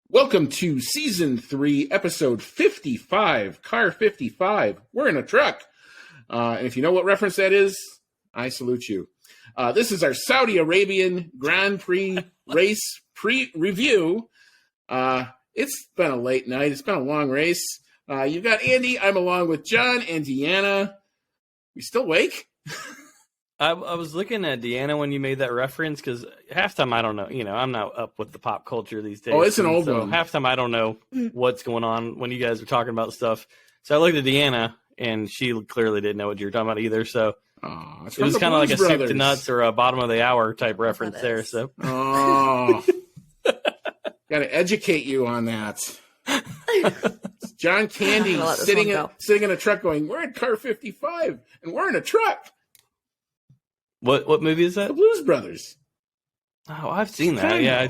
Welcome to Season 3, Episode 55, Car 55. We're in a truck. And if you know what reference that is, I salute you. This is our Saudi Arabian Grand Prix race pre-review. It's been a late night. It's been a long race. You've got Andy. I'm along with John and Deanna. You still awake? I was looking at Deanna when you made that reference because halftime I don't know. I'm not up with the pop culture these days. Oh, it's an old one. Halftime I don't know what's going on when you guys are talking about stuff. So I looked at Deanna and she clearly didn't know what you were talking about either. So it was kind of like a soup to nuts or a bottom of the hour type reference there. So got to educate you on that. John Candy sitting in a truck going, "We're in car 55 and we're in a truck." What movie is that? The Blues Brothers. Oh, I've seen that. Yeah,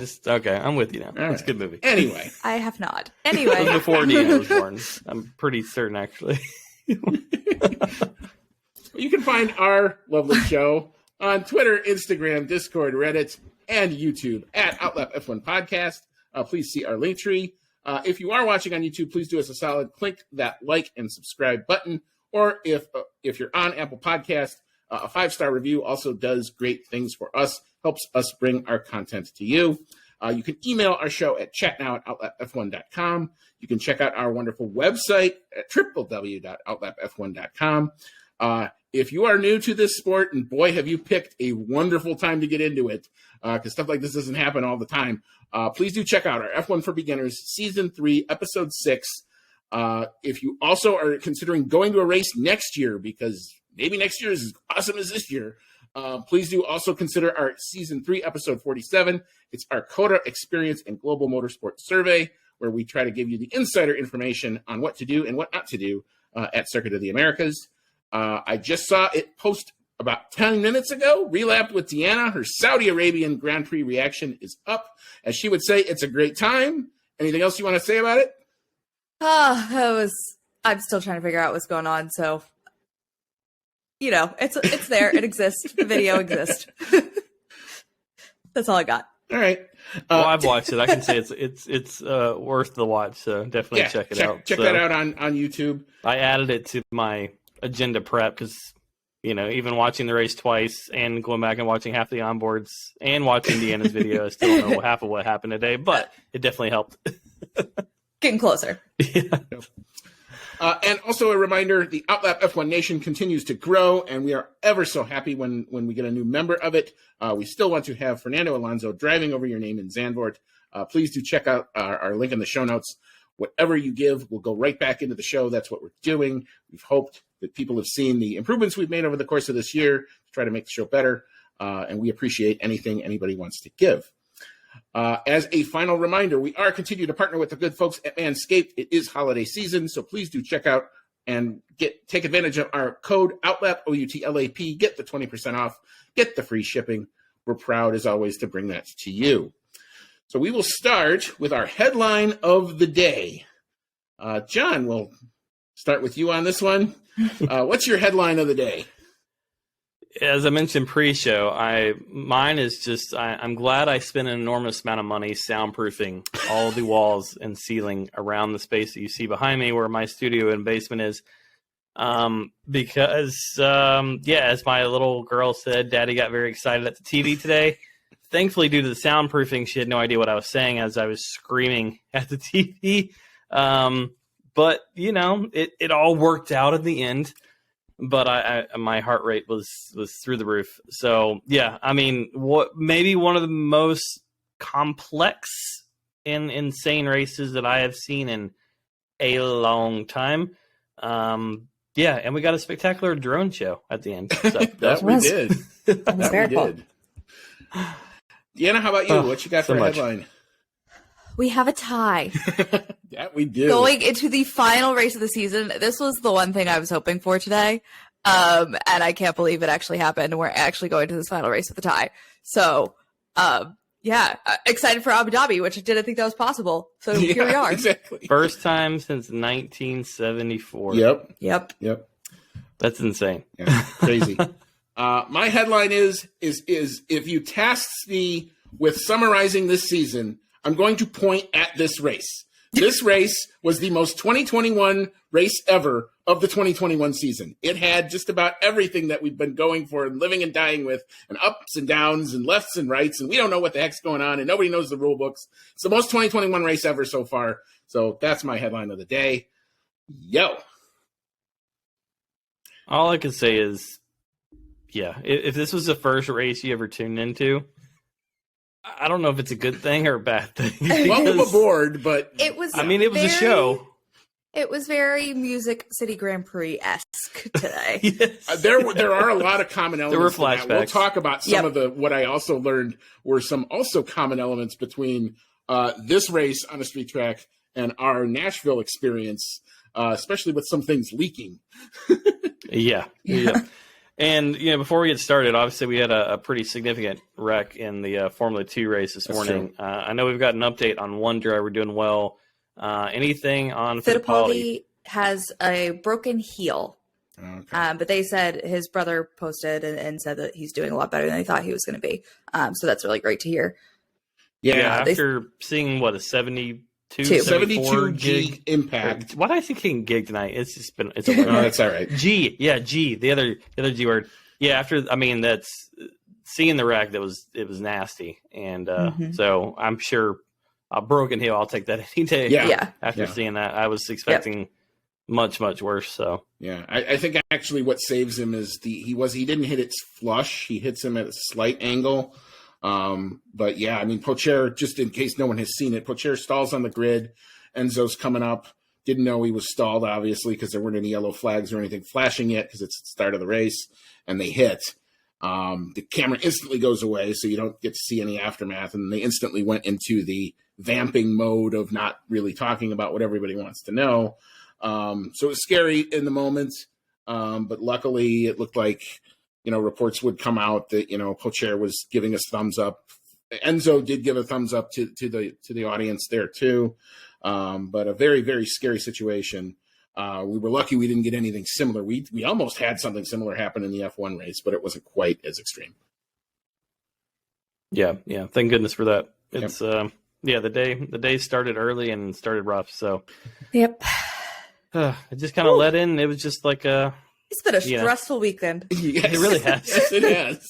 I'm with you now. It's a good movie. Anyway. I have not. Anyway. It was before Deanna was born. I'm pretty certain, actually. You can find our lovely show on Twitter, Instagram, Discord, Reddit, and YouTube at Outlap F1 Podcast. Please see our link tree. If you are watching on YouTube, please do us a solid. Click that like and subscribe button. Or if you're on Apple Podcast, a 5-star review also does great things for us, helps us bring our content to you. You can email our show at chatnow@outlapf1.com. You can check out our wonderful website at www.outlapf1.com. If you are new to this sport, and boy, have you picked a wonderful time to get into it, because stuff like this doesn't happen all the time, please do check out our F1 for Beginners Season 3, Episode 6. If you also are considering going to a race next year, because maybe next year is as awesome as this year, please do also consider our Season 3, Episode 47. It's our COTA Experience and Global Motorsport Survey, where we try to give you the insider information on what to do and what not to do at Circuit of the Americas. I just saw it post about 10 minutes ago. Relapped with Deanna. Her Saudi Arabian Grand Prix reaction is up. As she would say, it's a great time. Anything else you want to say about it? I'm still trying to figure out what's going on, so... it's there. It exists. The video exists. That's all I got. All right. Well, I've watched it. I can say it's worth the watch. So definitely check it out. Check that out on YouTube. I added it to my agenda prep because even watching the race twice and going back and watching half the onboards and watching Deanna's video, I still don't know half of what happened today, but it definitely helped. Getting closer. Yeah. And also a reminder, the Outlap F1 Nation continues to grow, and we are ever so happy when we get a new member of it. We still want to have Fernando Alonso driving over your name in Zandvoort. Please do check out our link in the show notes. Whatever you give will go right back into the show. That's what we're doing. We've hoped that people have seen the improvements we've made over the course of this year to try to make the show better, and we appreciate anything anybody wants to give. As a final reminder, we are continuing to partner with the good folks at Manscaped. It is holiday season, so please do check out and take advantage of our code OUTLAP, OUTLAP. Get the 20% off. Get the free shipping. We're proud, as always, to bring that to you. So we will start with our headline of the day. John, we'll start with you on this one. What's your headline of the day? As I mentioned pre-show, mine is just I'm glad I spent an enormous amount of money soundproofing all the walls and ceiling around the space that you see behind me where my studio and basement is. Because as my little girl said, Daddy got very excited at the TV today. Thankfully, due to the soundproofing, she had no idea what I was saying as I was screaming at the TV. But it all worked out in the end. But my heart rate was through the roof. So yeah, maybe one of the most complex and insane races that I have seen in a long time. And we got a spectacular drone show at the end. So that we did. That was very cool. Deanna, how about you? What you got for a headline? We have a tie. Yeah, we do. Going into the final race of the season, this was the one thing I was hoping for today. And I can't believe it actually happened. We're actually going to this final race with a tie. So, excited for Abu Dhabi, which I didn't think that was possible. So here we are. Exactly. First time since 1974. Yep. That's insane. Yeah, crazy. My headline is if you tasked me with summarizing this season, I'm going to point at this race. This race was the most 2021 race ever of the 2021 season. It had just about everything that we've been going for and living and dying with, and ups and downs and lefts and rights, and we don't know what the heck's going on, and nobody knows the rule books. It's the most 2021 race ever so far. So that's my headline of the day. Yo. All I can say is, yeah, if this was the first race you ever tuned into, I don't know if it's a good thing or a bad thing. Welcome aboard, but It was. it was a show. It was very Music City Grand Prix-esque today. Yes. There are a lot of common elements. There were to that. flashbacks. We'll talk about some of the what I also learned were some also common elements between this race on a street track and our Nashville experience, especially with some things leaking. Yeah. And, before we get started, obviously we had a pretty significant wreck in the Formula 2 race this morning. I know we've got an update on one driver doing well. Anything on Fittipaldi? Has a broken heel. Okay. But they said his brother posted and said that he's doing a lot better than they thought he was going to be. So that's really great to hear. Yeah, after seeing, a 72 G impact. Why did I think gig tonight? It's just been, it's a No, that's all right. G, the other G word. Yeah, that's seeing the wreck. It was nasty, and so I'm sure a broken heel. I'll take that any day. Yeah. After seeing that, I was expecting much worse. So yeah, I think actually what saves him is he didn't hit it flush. He hits him at a slight angle. But yeah, I mean, Pocher, just in case no one has seen it, Pocher stalls on the grid. Enzo's coming up. Didn't know he was stalled, obviously, because there weren't any yellow flags or anything flashing yet because it's the start of the race, and they hit. The camera instantly goes away, so you don't get to see any aftermath, and they instantly went into the vamping mode of not really talking about what everybody wants to know. So it was scary in the moment, but luckily it looked like, reports would come out that, Pocher was giving us thumbs up. Enzo did give a thumbs up to the audience there too. But a very, very scary situation. We were lucky we didn't get anything similar. We almost had something similar happen in the F1 race, but it wasn't quite as extreme. Yeah. Thank goodness for that. It's the day started early and started rough. So Yep. It just kind of let in. It was just like It's been a stressful weekend. Yes, it really has. Yes, it has.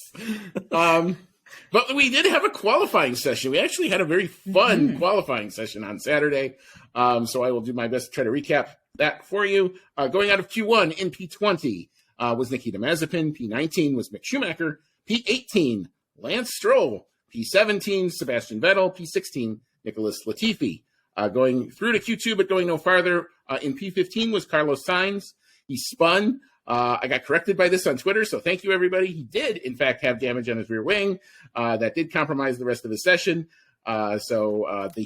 But we did have a qualifying session. We actually had a very fun qualifying session on Saturday. So I will do my best to try to recap that for you. Going out of Q1 in P20 was Nikita Mazepin. P19 was Mick Schumacher. P18, Lance Stroll. P17, Sebastian Vettel. P16, Nicholas Latifi. Going through to Q2, but going no farther, in P15 was Carlos Sainz. He spun. I got corrected by this on Twitter, so thank you, everybody. He did, in fact, have damage on his rear wing. That did compromise the rest of the session. In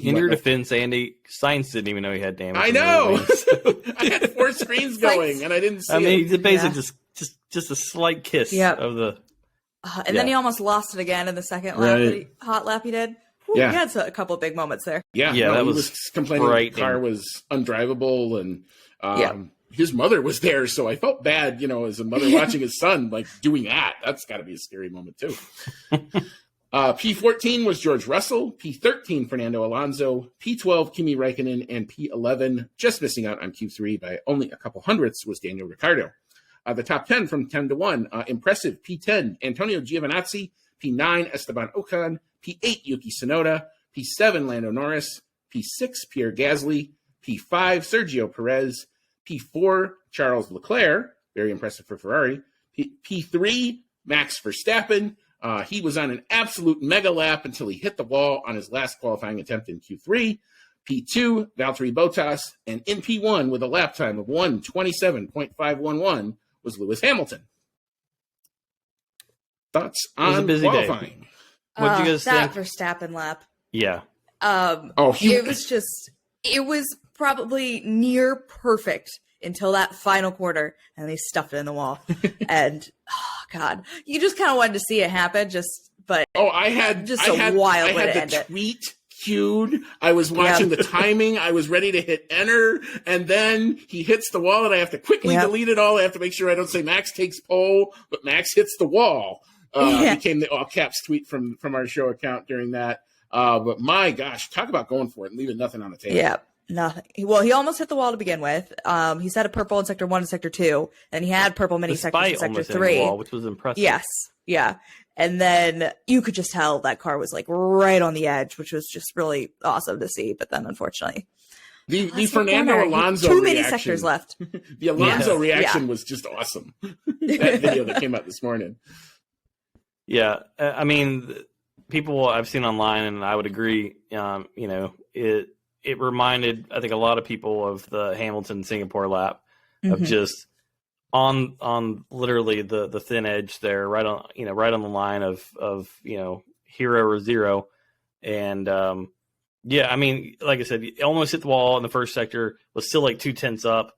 your defense, Andy, Sainz didn't even know he had damage. I know. I had 4 screens going, and I didn't see it. It's basically just a slight kiss of the... and then he almost lost it again in the second hot lap he did. Ooh, Yeah. He had a couple of big moments there. Yeah, that he was complaining the car was undrivable, and his mother was there, so I felt bad, as a mother watching his son, doing that. That's got to be a scary moment, too. P14 was George Russell, P13 Fernando Alonso, P12 Kimi Räikkönen, and P11, just missing out on Q3 by only a couple hundredths, was Daniel Ricciardo. The top 10 from 10 to 1, impressive. P10 Antonio Giovinazzi, P9 Esteban Ocon, P8 Yuki Tsunoda, P7 Lando Norris, P6 Pierre Gasly, P5 Sergio Perez, P4 Charles Leclerc, very impressive for Ferrari, P3 Max Verstappen. He was on an absolute mega lap until he hit the wall on his last qualifying attempt in Q3. P2 Valtteri Bottas, and in P1 with a lap time of 1:27.511 was Lewis Hamilton. Thoughts on busy qualifying? Day. What did you guys think? That Verstappen lap. Yeah. It was probably near perfect until that final quarter, and they stuffed it in the wall. And God, you just kind of wanted to see it happen. I had a wild way to end it. Tweet queued. I was watching the timing. I was ready to hit enter, and then he hits the wall, and I have to quickly delete it all. I have to make sure I don't say Max takes pole, but Max hits the wall. Became the all caps tweet from our show account during that. But my gosh, talk about going for it and leaving nothing on the table. Yeah, nothing. Well, he almost hit the wall to begin with. He set a purple in sector 1 and sector 2, and he had purple mini sectors in sector 3. The wall, which was impressive. Yes, yeah. And then you could just tell that car was like right on the edge, which was just really awesome to see. But then, unfortunately, the Fernando Alonso too many reaction, sectors left. The Alonso reaction was just awesome. That video that came out this morning. Yeah, I mean, people I've seen online, and I would agree. It reminded, I think, a lot of people of the Hamilton Singapore lap of just on literally the thin edge there, right on the line of hero or zero, and I mean, like I said, he almost hit the wall in the first sector, was still like 2/10 up.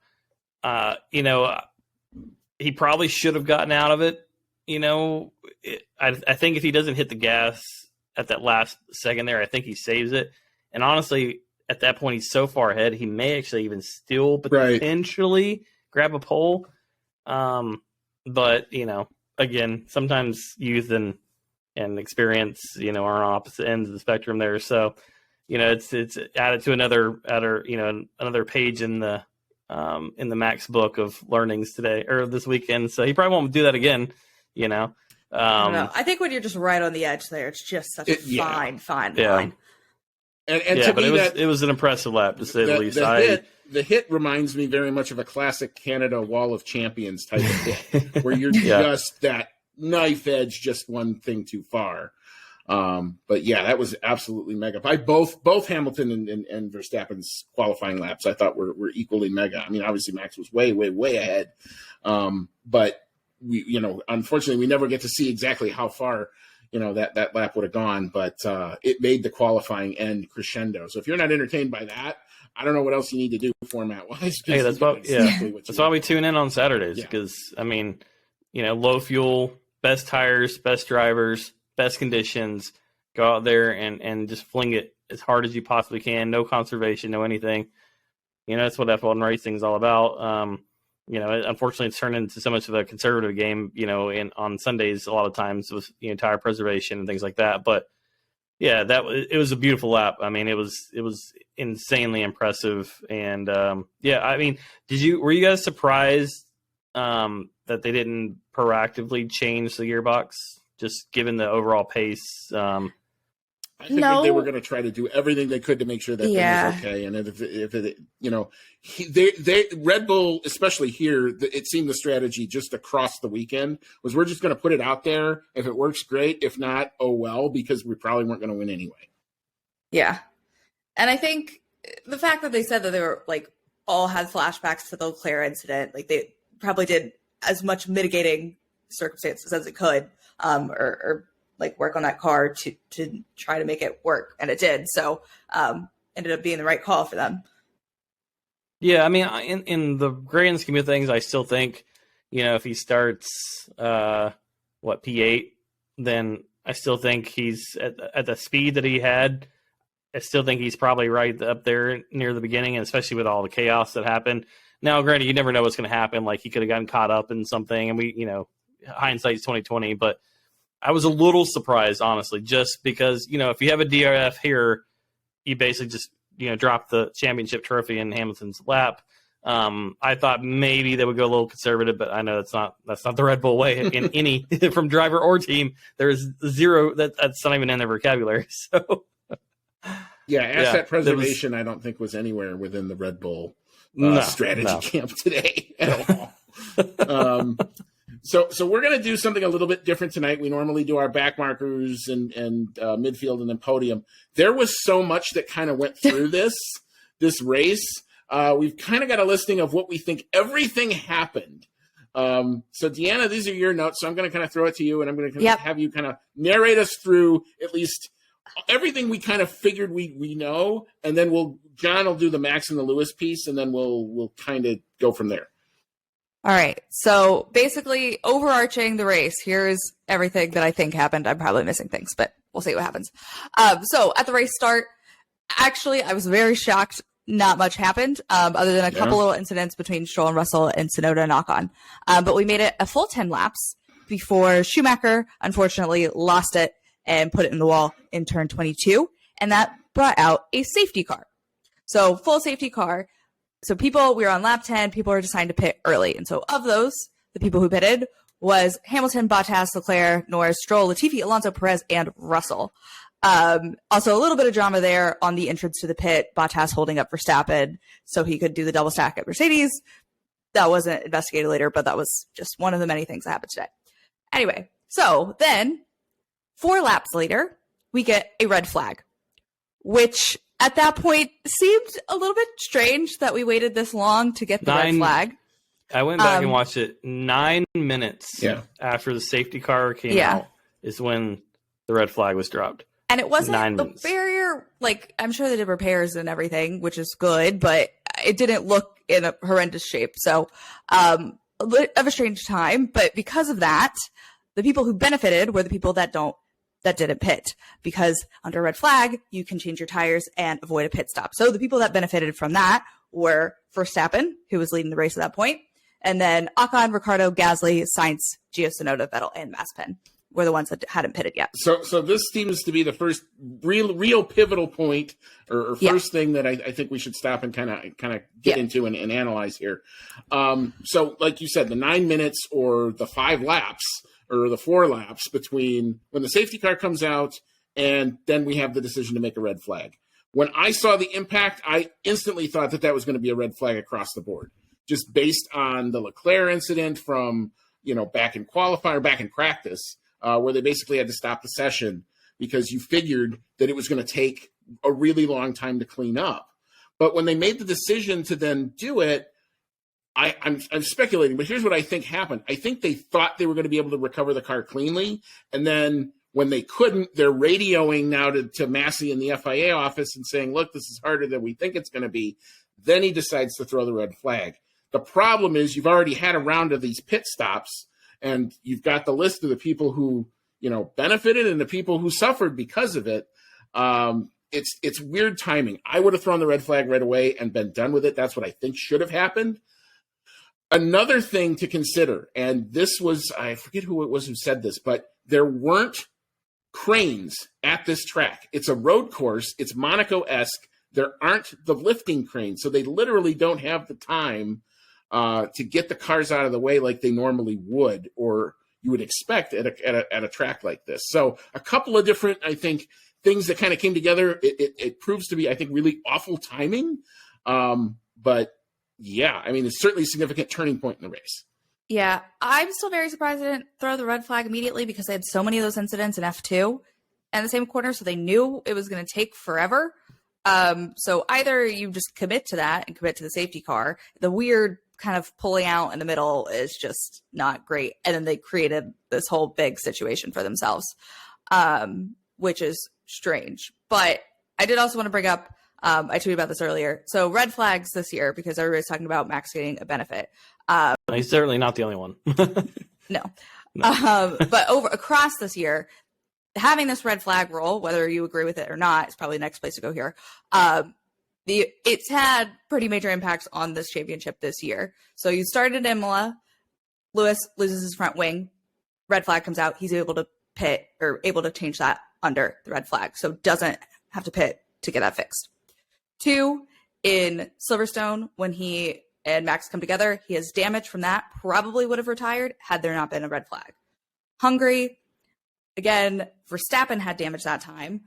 He probably should have gotten out of it. I think if he doesn't hit the gas at that last second there, I think he saves it. And honestly, at that point, he's so far ahead, he may actually even still potentially grab a pole. But again, sometimes youth and experience, are on opposite ends of the spectrum there. So, it's added to another page in the Max book of learnings today or this weekend. So he probably won't do that again. I don't know. I think when you're just right on the edge there, it's just such a fine line. And it was an impressive lap, to say the least. The hit reminds me very much of a classic Canada Wall of Champions type of hit, where you're just that knife edge, just one thing too far. But yeah, that was absolutely mega. By both Hamilton and Verstappen's qualifying laps, I thought were equally mega. I mean, obviously Max was way, way, way ahead. But we, unfortunately, we never get to see exactly how far that lap would have gone, but it made the qualifying end crescendo. So if you're not entertained by that, I don't know what else you need to do format wise. Hey, that's why we tune in on Saturdays, because I mean, low fuel, best tires, best drivers, best conditions. Go out there and just fling it as hard as you possibly can. No conservation, no anything. That's what F1 racing is all about. Unfortunately, it's turned into so much of a conservative game, on Sundays, a lot of times with, tire preservation and things like that. But yeah, it was a beautiful lap. I mean, it was insanely impressive. And I mean, were you guys surprised that they didn't proactively change the gearbox, just given the overall pace? I think they were going to try to do everything they could to make sure that thing was okay. And if Red Bull, especially here, it seemed the strategy just across the weekend was we're just going to put it out there. If it works, great. If not, oh well, because we probably weren't going to win anyway. Yeah. And I think the fact that they said that they were all had flashbacks to the Leclerc incident, they probably did as much mitigating circumstances as it could, or work on that car to try to make it work, and it did. So ended up being the right call for them. Yeah, I mean, in the grand scheme of things, I still think, if he starts P8, then I still think he's at the speed that he had. I still think he's probably right up there near the beginning, and especially with all the chaos that happened. Now, granted, you never know what's going to happen. Like, he could have gotten caught up in something, and we, hindsight's 20/20, but I was a little surprised, honestly, just because, if you have a DRF here, you basically just, drop the championship trophy in Hamilton's lap. I thought maybe they would go a little conservative, but I know that's not the Red Bull way in any from driver or team. There's zero that's not even in their vocabulary. So asset preservation, I don't think was anywhere within the Red Bull strategy camp today at all. So we're going to do something a little bit different tonight. We normally do our back markers and midfield and then podium. There was so much that kind of went through this race. We've kind of got a listing of what we think everything happened. So Deanna, these are your notes. So I'm going to kind of throw it to you, and I'm going to have you kind of narrate us through at least everything we kind of figured we know, and then John will do the Max and the Lewis piece, and then we'll kind of go from there. All right. So basically, overarching the race, here's everything that I think happened. I'm probably missing things, but we'll see what happens. So at the race start, actually, I was very shocked. Not much happened, other than a couple little incidents between Stroll and Russell and Tsunoda and Ocon. But we made it a full 10 laps before Schumacher, unfortunately, lost it and put it in the wall in turn 22. and that brought out a safety car. So full safety car. So we were on lap 10, people were deciding to pit early. And so of those, the people who pitted was Hamilton, Bottas, Leclerc, Norris, Stroll, Latifi, Alonso, Perez, and Russell. Also a little bit of drama there on the entrance to the pit, Bottas holding up Verstappen so he could do the double stack at Mercedes. That wasn't investigated later, but that was just one of the many things that happened today. Anyway, so then 4 laps later, we get a red flag, which at that point seemed a little bit strange that we waited this long to get the red flag. I went back and watched it. 9 minutes after the safety car came out is when the red flag was dropped. And it wasn't the barrier, like, I'm sure they did repairs and everything, which is good, but it didn't look in a horrendous shape. So a bit of a strange time, but because of that, the people who benefited were the people that didn't pit, because under a red flag, you can change your tires and avoid a pit stop. So the people that benefited from that were Verstappen, who was leading the race at that point, and then Ocon, Ricciardo, Gasly, Sainz, Gio Tsunoda, Vettel, and Mazepin were the ones that hadn't pitted yet. So this seems to be the first real pivotal point or first thing that I think we should stop and kind of get into and analyze here. So like you said, the 9 minutes or the 5 laps or the 4 laps between when the safety car comes out and then we have the decision to make a red flag. When I saw the impact, I instantly thought that was going to be a red flag across the board, just based on the Leclerc incident from, back in practice, where they basically had to stop the session because you figured that it was going to take a really long time to clean up. But when they made the decision to then do it, I'm speculating, but here's what I think happened. I think they thought they were going to be able to recover the car cleanly, and then when they couldn't, they're radioing now to Massey in the FIA office and saying, look, this is harder than we think it's going to be. Then he decides to throw the red flag. The problem is you've already had a round of these pit stops, and you've got the list of the people who, benefited and the people who suffered because of it. It's weird timing. I would have thrown the red flag right away and been done with it. That's what I think should have happened. Another thing to consider, and this was, I forget who it was who said this, but there weren't cranes at this track. It's a road course. It's Monaco-esque. There aren't the lifting cranes. So they literally don't have the time to get the cars out of the way like they normally would, or you would expect at a track like this. So a couple of different, I think, things that kind of came together. It proves to be, I think, really awful timing. But yeah, I mean, it's certainly a significant turning point in the race. Yeah, I'm still very surprised they didn't throw the red flag immediately, because they had so many of those incidents in F2 and the same corner, so they knew it was going to take forever. So either you just commit to that and commit to the safety car. The weird kind of pulling out in the middle is just not great. And then they created this whole big situation for themselves, which is strange. But I did also want to bring up, I tweeted about this earlier. So red flags this year, because everybody's talking about Max getting a benefit. He's certainly not the only one. No. But across this year, having this red flag rule, whether you agree with it or not, is probably the next place to go here. It's had pretty major impacts on this championship this year. So you started in Imola, Lewis loses his front wing, red flag comes out, he's able to pit or able to change that under the red flag. So doesn't have to pit to get that fixed. 2, in Silverstone, when he and Max come together, he has damage from that, probably would have retired had there not been a red flag. Hungary, again, Verstappen had damage that time,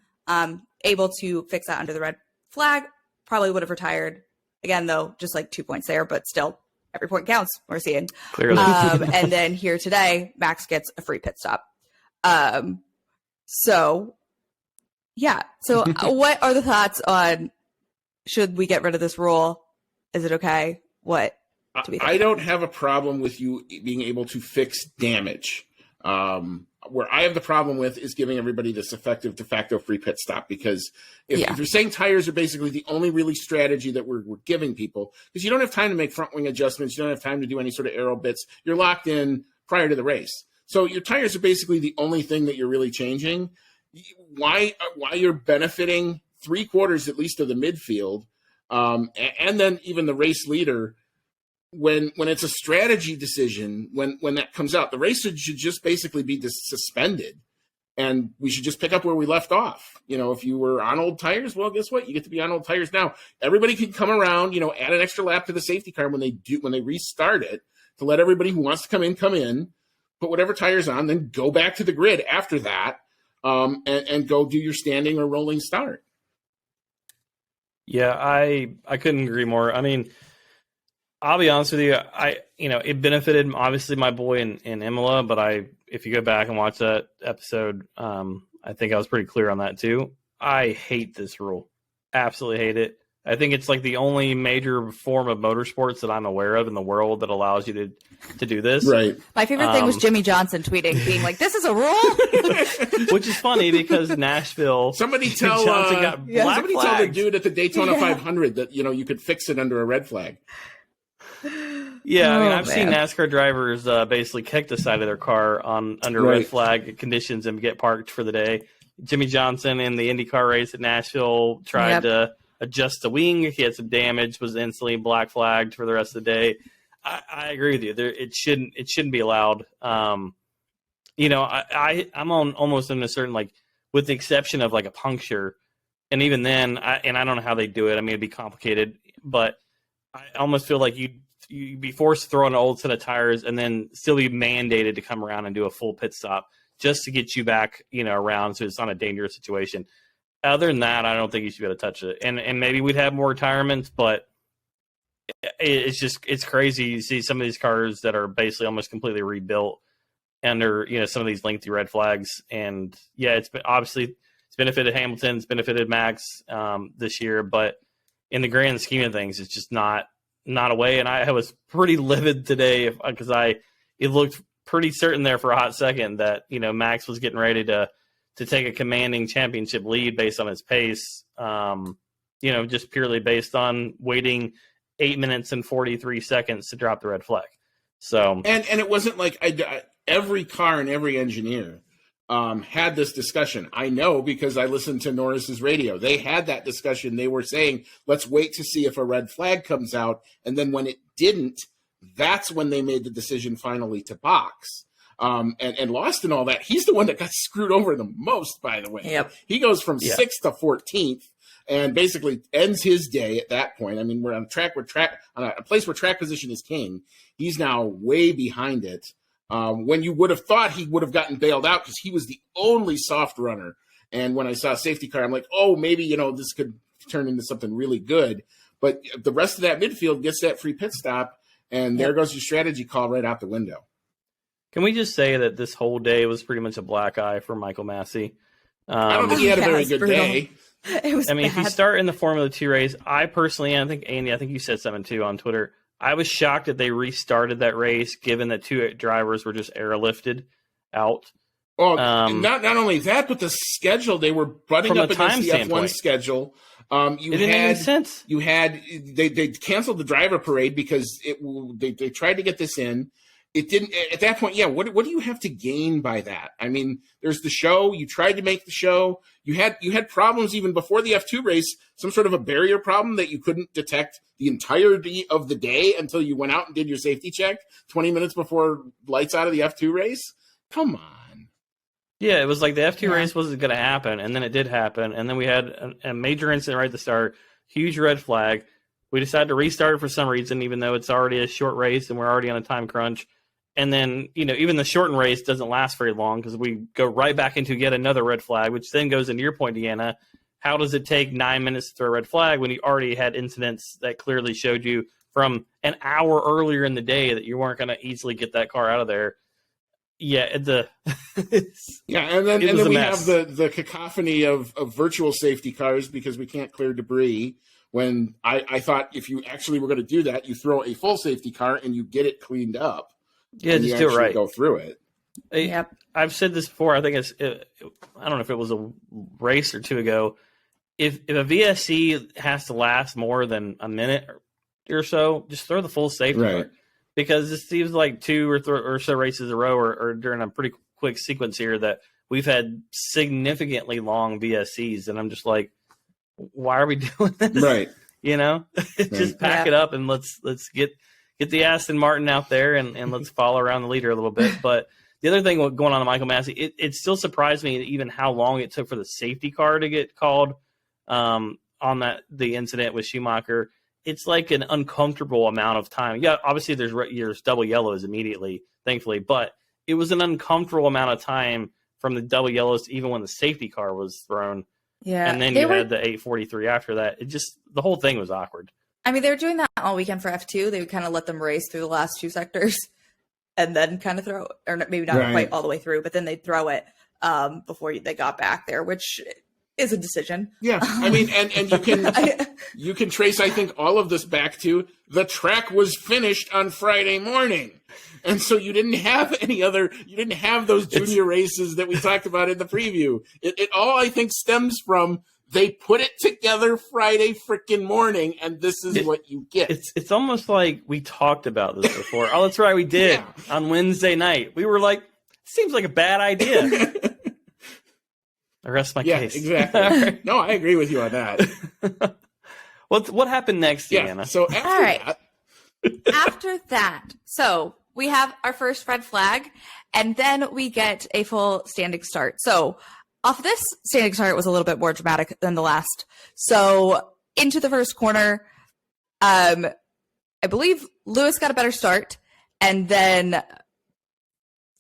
able to fix that under the red flag, probably would have retired. Again, though, just like 2 points there, but still, every point counts, we're seeing. Clearly. And then here today, Max gets a free pit stop. So what are the thoughts on, should we get rid of this rule? Is it okay? What do we think? I don't have a problem with you being able to fix damage. Where I have the problem with is giving everybody this effective de facto free pit stop, because if you're saying tires are basically the only really strategy that we're giving people, because you don't have time to make front wing adjustments, you don't have time to do any sort of aero bits, you're locked in prior to the race. So your tires are basically the only thing that you're really changing. Why you're benefiting 3/4 at least of the midfield, and then even the race leader, when it's a strategy decision, when that comes out, the race should just basically be suspended. and we should just pick up where we left off. If you were on old tires, well, guess what? You get to be on old tires now. Everybody can come around, add an extra lap to the safety car when they restart it, to let everybody who wants to come in, put whatever tires on, then go back to the grid after that, and go do your standing or rolling start. Yeah, I couldn't agree more. I mean, I'll be honest with you. It benefited obviously my boy in Imola, but if you go back and watch that episode, I think I was pretty clear on that too. I hate this rule. Absolutely hate it. I think it's like the only major form of motorsports that I'm aware of in the world that allows you to do this. Right. My favorite thing was Jimmy Johnson tweeting, being like, "This is a rule," which is funny because Nashville. Somebody tell the dude at the Daytona 500 that you could fix it under a red flag. Yeah, I've seen NASCAR drivers basically kick the side of their car under red flag conditions and get parked for the day. Jimmy Johnson in the IndyCar race at Nashville tried to adjust the wing. He had some damage, was instantly black flagged for the rest of the day. I agree with you. It shouldn't be allowed. I'm on almost in a certain, like, with the exception of like a puncture, and even then, I don't know how they do it. I mean, it'd be complicated, but I almost feel like you'd be forced to throw on an old set of tires and then still be mandated to come around and do a full pit stop just to get you back, around, so it's not a dangerous situation. Other than that, I don't think you should be able to touch it. And maybe we'd have more retirements, but it's crazy. You see some of these cars that are basically almost completely rebuilt under, some of these lengthy red flags. And yeah, it's benefited Hamilton, it's benefited Max this year, but in the grand scheme of things, it's just not a way. And I was pretty livid today because it looked pretty certain there for a hot second that, Max was getting ready to take a commanding championship lead based on his pace, just purely based on waiting 8 minutes and 43 seconds to drop the red flag. So and it wasn't like every car and every engineer had this discussion. I know because I listened to Norris's radio. They had that discussion. They were saying, let's wait to see if a red flag comes out. And then when it didn't, that's when they made the decision finally to box. And Lost and all that. He's the one that got screwed over the most, by the way. Yep. He goes from 6th to 14th and basically ends his day at that point. I mean, we're on a place where track position is king. He's now way behind it. When you would have thought he would have gotten bailed out because he was the only soft runner. And when I saw a safety car, I'm like, oh, maybe, this could turn into something really good. But the rest of that midfield gets that free pit stop, and there goes your strategy call right out the window. Can we just say that this whole day was pretty much a black eye for Michael Massey? I don't think he had a very good day. It was bad. If you start in the Formula 2 race, I personally, and I think Andy, I think you said something too on Twitter, I was shocked that they restarted that race, given that two drivers were just airlifted out. Well, not only that, but the schedule, they were butting up against the F1 schedule. It didn't make any sense. They canceled the driver parade because they tried to get this in. It didn't at that point. Yeah, what do you have to gain by that? I mean, there's the show. You tried to make the show. You had problems even before the F2 race. Some sort of a barrier problem that you couldn't detect the entirety of the day until you went out and did your safety check 20 minutes before lights out of the F2 race. Come on. Yeah, it was like the F2 race wasn't going to happen, and then it did happen, and then we had a major incident right at the start, huge red flag. We decided to restart it for some reason, even though it's already a short race and we're already on a time crunch. And then, even the shortened race doesn't last very long because we go right back into yet another red flag, which then goes into your point, Deanna. How does it take 9 minutes to throw a red flag when you already had incidents that clearly showed you from an hour earlier in the day that you weren't going to easily get that car out of there? Yeah, and then we have the cacophony of virtual safety cars because we can't clear debris. When I thought if you actually were going to do that, you throw a full safety car and you get it cleaned up. Yeah, just do it right. Go through it. Yep. I've said this before. I think I don't know if it was a race or two ago. If a VSC has to last more than a minute or so, just throw the full safety car. Because it seems like two or so races in a row or during a pretty quick sequence here that we've had significantly long VSCs, and I'm just like, why are we doing this? Right. Just pack it up and let's get the Aston Martin out there and let's follow around the leader a little bit. But The other thing going on to Michael Massey, it still surprised me even how long it took for the safety car to get called on the incident with Schumacher. It's like an uncomfortable amount of time. Yeah, obviously there's double yellows immediately, thankfully, but it was an uncomfortable amount of time from the double yellows to even when the safety car was thrown. Yeah. And then you had the 843 after that. The whole thing was awkward. I mean, they were doing that all weekend for F2. They would kind of let them race through the last 2 sectors and then kind of throw, or maybe not quite all the way through, but then they'd throw it before they got back there, which is a decision. Yeah, I mean, and you can trace, I think, all of this back to the track was finished on Friday morning. And so you didn't have those junior races that we talked about in the preview. It all, I think, stems from they put it together Friday freaking morning, and this is what you get. It's almost like we talked about this before. Oh, that's right, we did on Wednesday night. We were like, seems like a bad idea. I rest my case. Yeah, exactly. Right. No, I agree with you on that. What happened next, Deanna? So after that, so we have our first red flag, and then we get a full standing start. So off this standing start was a little bit more dramatic than the last. So into the first corner, I believe Lewis got a better start, and then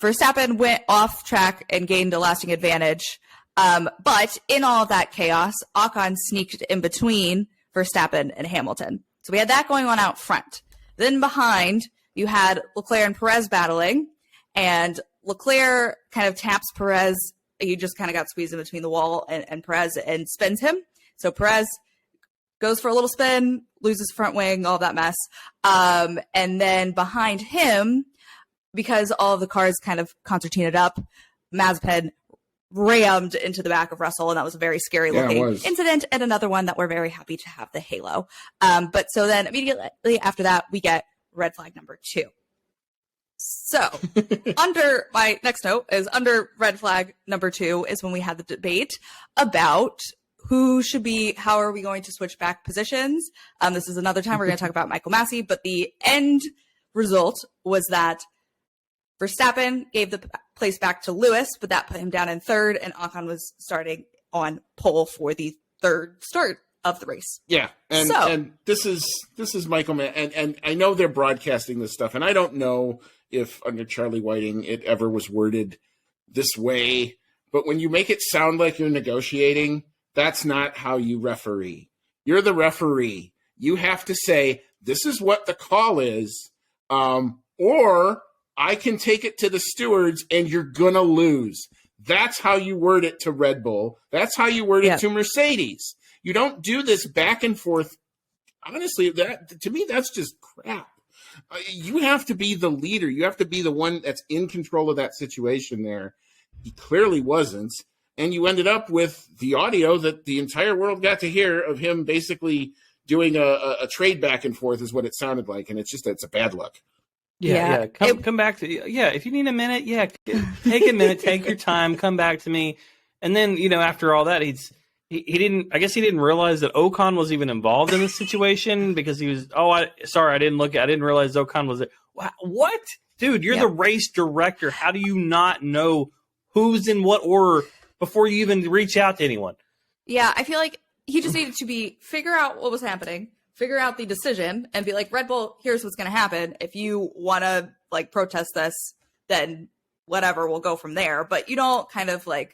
Verstappen went off track and gained a lasting advantage. But in all of that chaos, Ocon sneaked in between Verstappen and Hamilton. So we had that going on out front. Then behind, you had Leclerc and Perez battling, and Leclerc kind of taps Perez. He just kind of got squeezed in between the wall and Perez and spins him. So Perez goes for a little spin, loses front wing, all that mess. And then behind him, because all of the cars kind of concertinaed up, Mazepin rammed into the back of Russell, and that was a very scary looking incident, and another one that we're very happy to have the halo. But so then immediately after that, we get red flag number 2. So under my next note is under red flag number 2 is when we had the debate about how are we going to switch back positions. This is another time we're going to talk about Michael Massey, but the end result was that Verstappen gave the place back to Lewis, but that put him down in third, and Ocon was starting on pole for the third start of the race. Yeah, and this is Michael, and I know they're broadcasting this stuff, and I don't know if under Charlie Whiting it ever was worded this way, but when you make it sound like you're negotiating, that's not how you referee. You're the referee. You have to say, this is what the call is, or I can take it to the stewards and you're going to lose. That's how you word it to Red Bull. That's how you word it to Mercedes. You don't do this back and forth. Honestly, to me, that's just crap. You have to be the leader. You have to be the one that's in control of that situation there. He clearly wasn't. And you ended up with the audio that the entire world got to hear of him basically doing a trade back and forth is what it sounded like. And it's a bad look. Yeah. Come back to if you need a minute, take a minute, take your time, come back to me. And then, after all that, he didn't realize that Ocon was even involved in this situation because he was, I didn't realize Ocon was there. What? Dude, you're the race director. How do you not know who's in what order before you even reach out to anyone? Yeah, I feel like he just needed to figure out what was happening, figure out the decision, and be like, Red Bull, here's what's going to happen. If you want to protest this, then whatever, we'll go from there. But you don't kind of the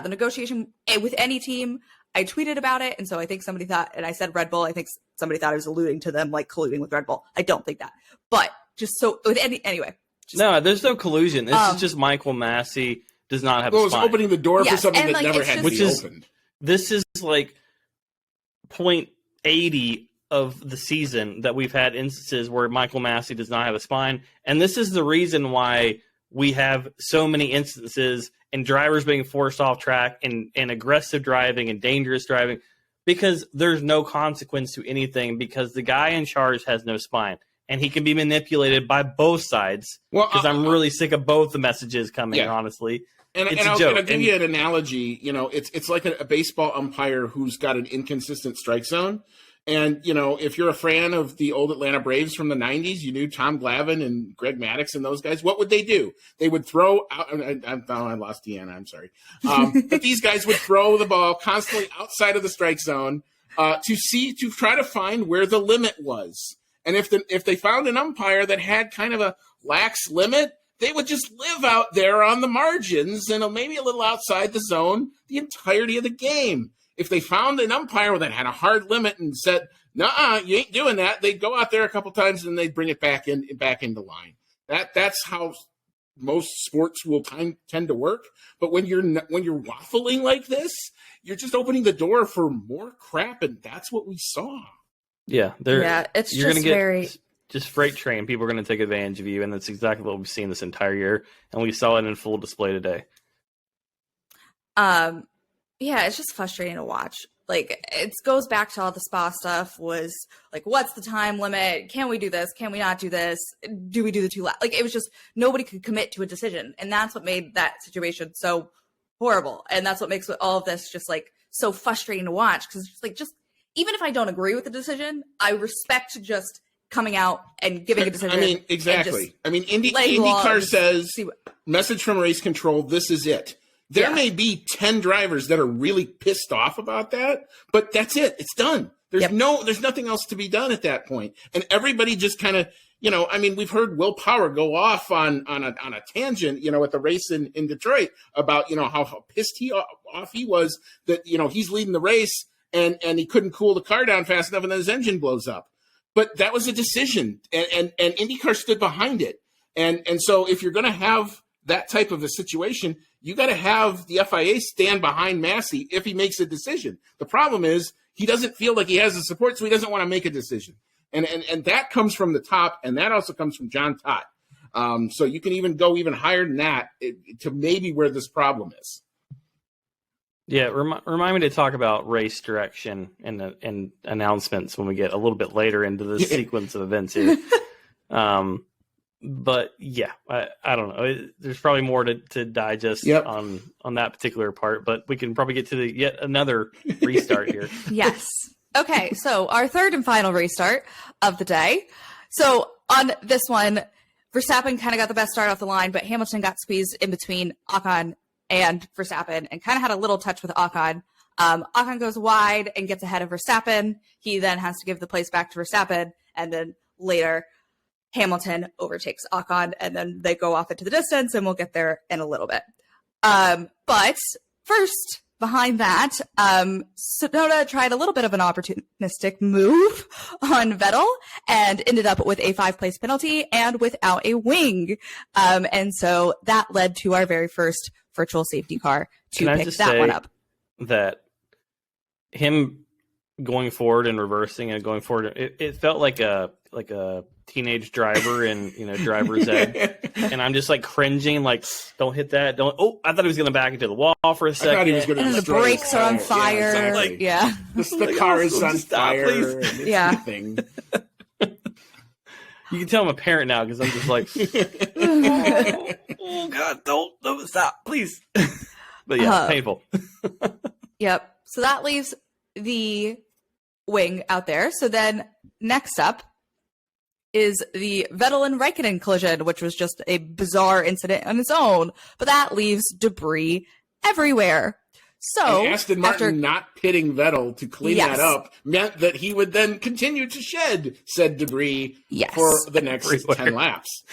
negotiation with any team. I tweeted about it, and so I think somebody thought, and I said Red Bull, I think somebody thought I was alluding to them colluding with Red Bull. I don't think that. But just so with anyway. No, there's no collusion. This is just Michael Massey does not have a spine. It was opening the door for something that never had to be opened. This is 0.80 of the season that we've had instances where Michael Massey does not have a spine. And this is the reason why we have so many instances and drivers being forced off track and aggressive driving and dangerous driving, because there's no consequence to anything because the guy in charge has no spine and he can be manipulated by both sides. Because I'm really sick of both the messages coming, honestly. It's a joke. I'll give you an analogy. It's like a baseball umpire who's got an inconsistent strike zone. And, you know, if you're a fan of the old Atlanta Braves from the 90s, you knew Tom Glavine and Greg Maddux and those guys, what would they do? They would throw out, I lost Deanna, I'm sorry. But these guys would throw the ball constantly outside of the strike zone to try to find where the limit was. And if they found an umpire that had kind of a lax limit, they would just live out there on the margins and maybe a little outside the zone the entirety of the game. If they found an umpire that had a hard limit and said, "Nuh-uh, you ain't doing that," they'd go out there a couple times and they'd bring it back into line. That's how most sports will tend to work. But when you're waffling like this, you're just opening the door for more crap, and that's what we saw. Yeah, it's you're just gonna get just freight train. People are going to take advantage of you, and that's exactly what we've seen this entire year, and we saw it in full display today. Yeah, it's just frustrating to watch. Like, it goes back to all the spa stuff was like, what's the time limit? Can we do this? Can we not do this? Do we do the 2 laps? Like, it was just nobody could commit to a decision. And that's what made that situation so horrible. And that's what makes all of this just like so frustrating to watch. Because just even if I don't agree with the decision, I respect just coming out and giving a decision. I mean, exactly. I mean, IndyCar says, message from race control, this is it. There may be 10 drivers that are really pissed off about that, but that's it. It's done. There's nothing else to be done at that point. And everybody just kind of, you know, I mean, we've heard Will Power go off on a tangent, you know, at the race in Detroit about, you know, how pissed off he was that, you know, he's leading the race and he couldn't cool the car down fast enough and then his engine blows up. But that was a decision and IndyCar stood behind it. And so if you're going to have that type of a situation, you got to have the FIA stand behind Massey if he makes a decision. The problem is he doesn't feel like he has the support, so he doesn't want to make a decision. And that comes from the top, and that also comes from John Todt. So you can even go even higher than that to maybe where this problem is. Yeah, remind me to talk about race direction and announcements when we get a little bit later into the sequence of events here. But yeah, I don't know. There's probably more to digest on that particular part, but we can probably get to yet another restart here. Yes. Okay, so our third and final restart of the day. So on this one, Verstappen kind of got the best start off the line, but Hamilton got squeezed in between Ocon and Verstappen and kind of had a little touch with Ocon. Ocon goes wide and gets ahead of Verstappen. He then has to give the place back to Verstappen, and then later Hamilton overtakes Ocon, and then they go off into the distance, and we'll get there in a little bit. But first, behind that, Tsunoda tried a little bit of an opportunistic move on Vettel and ended up with a 5-place penalty and without a wing. And so that led to our very first virtual safety car to pick that one up. That him going forward and reversing and going forward, it felt like a teenage driver in driver's ed, and I'm just like cringing, like, don't hit that, don't. Oh, I thought he was going to back into the wall for a second. I thought he was going to. And the brakes are on fire. Yeah, the car is on fire. Yeah. You can tell I'm a parent now because I'm just like, oh God, don't stop, please. But yeah, painful. Yep. So that leaves the wing out there. So then next up is the Vettel and Raikkonen collision, which was just a bizarre incident on its own, but that leaves debris everywhere. So and Aston Martin not pitting Vettel to clean that up meant that he would then continue to shed said debris for the next 10 laps.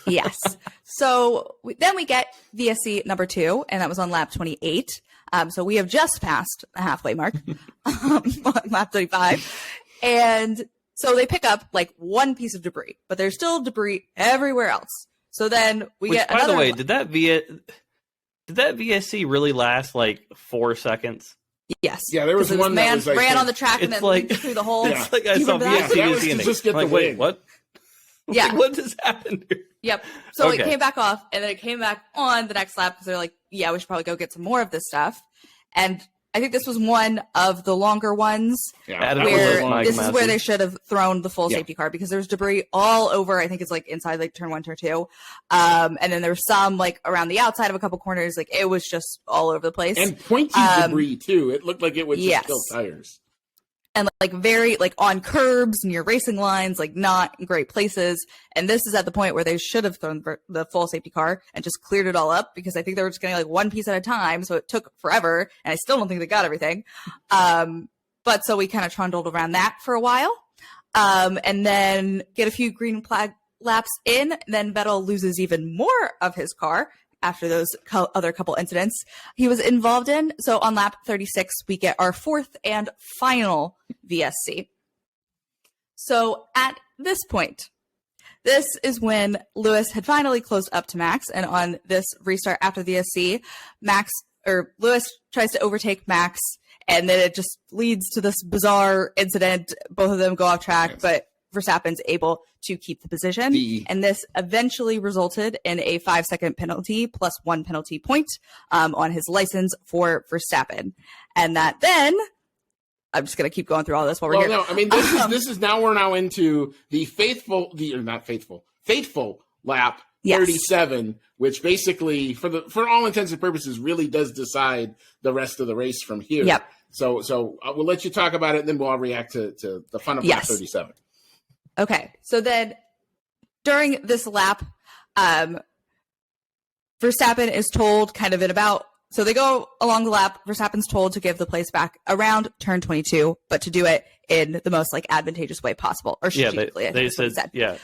Yes. So then we get VSC number 2, and that was on lap 28. So we have just passed the halfway mark on lap 35. And so they pick up like one piece of debris, but there's still debris everywhere else. So then we get another. By the way, did that VSC really last like 4 seconds? Yes. Yeah, there was one man that was, ran on the track and then leaped through the hole. It's like I saw VSC to just get like, the wait, wing. what? Yeah. Like, what just happened here? Yep. So it came back off, and then it came back on the next lap because they're like, yeah, we should probably go get some more of this stuff. And I think this was one of the longer ones where this is where they should have thrown the full safety car because there's debris all over. I think it's like inside like turn 1, turn 2. And then there was some like around the outside of a couple corners. Like it was just all over the place. And pointy debris too. It looked like it would just kill tires. and like very like on curbs near racing lines, like not in great places. And this is at the point where they should have thrown the full safety car and just cleared it all up, because I think they were just getting like one piece at a time. So it took forever, and I still don't think they got everything. But so we kind of trundled around that for a while. And then get a few green flag laps in. Then Vettel loses even more of his car after those other couple incidents he was involved in. So on lap 36, we get our fourth and final VSC. So at this point, this is when Lewis had finally closed up to Max, and on this restart after the VSC, Lewis tries to overtake Max, and then it just leads to this bizarre incident. Both of them go off track, yes, but Verstappen's able to keep the position. And this eventually resulted in a 5-second penalty plus 1 penalty point on his license for Verstappen. And that then, I'm just going to keep going through all this while we're here. No, I mean, we're now into the fateful lap 37, yes, which basically, for all intents and purposes, really does decide the rest of the race from here. Yep. So we'll let you talk about it, and then we'll all react to the fun of lap 37. Okay, so then during this lap, Verstappen is told so they go along the lap, Verstappen's told to give the place back around turn 22, but to do it in the most advantageous way possible, or strategically. Yeah, they said,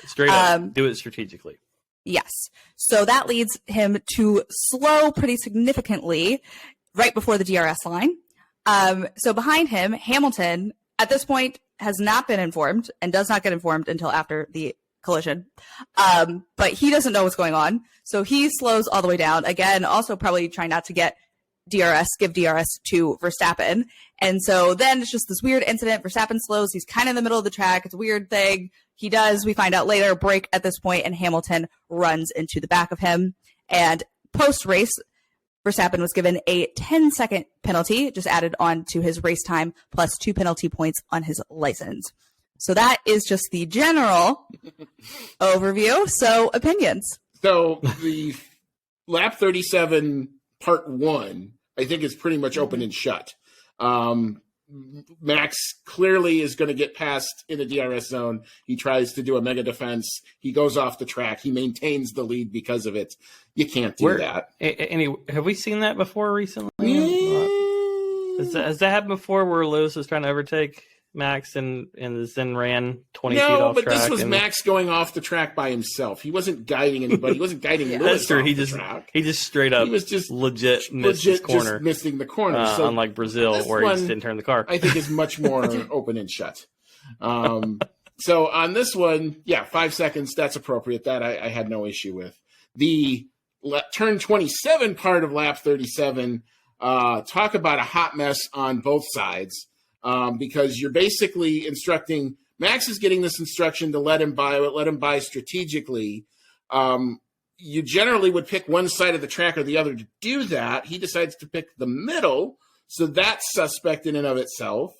straight up, do it strategically. Yes. So that leads him to slow pretty significantly right before the DRS line. So behind him, Hamilton, at this point, has not been informed and does not get informed until after the collision. But he doesn't know what's going on. So he slows all the way down. Again, also probably trying not to give DRS to Verstappen. And so then it's just this weird incident. Verstappen slows. He's kind of in the middle of the track. It's a weird thing. He does, we find out later, break at this point, and Hamilton runs into the back of him. And post-race, Verstappen was given a 10-second penalty, just added on to his race time, plus 2 penalty points on his license. So that is just the general overview. So opinions. So the lap 37, part 1, I think is pretty much open and shut. Max clearly is going to get past in the DRS zone. He tries to do a mega defense. He goes off the track. He maintains the lead because of it. You can't do that. Have we seen that before recently? Has that happened before, where Lewis was trying to overtake Max and then ran 20 feet off track? No, but this was Max going off the track by himself. He wasn't guiding anybody. He wasn't guiding Lewis. That's true. Off the track. He just straight up, he was just legit missed his corner, just missing the corner. So unlike Brazil, where he just didn't turn the car. I think is much more open and shut. So on this one, 5 seconds, that's appropriate. That I had no issue with. The turn 27 part of lap 37, talk about a hot mess on both sides. Because you're basically instructing, Max is getting this instruction to let him buy strategically. You generally would pick one side of the track or the other to do that. He decides to pick the middle, so that's suspect in and of itself.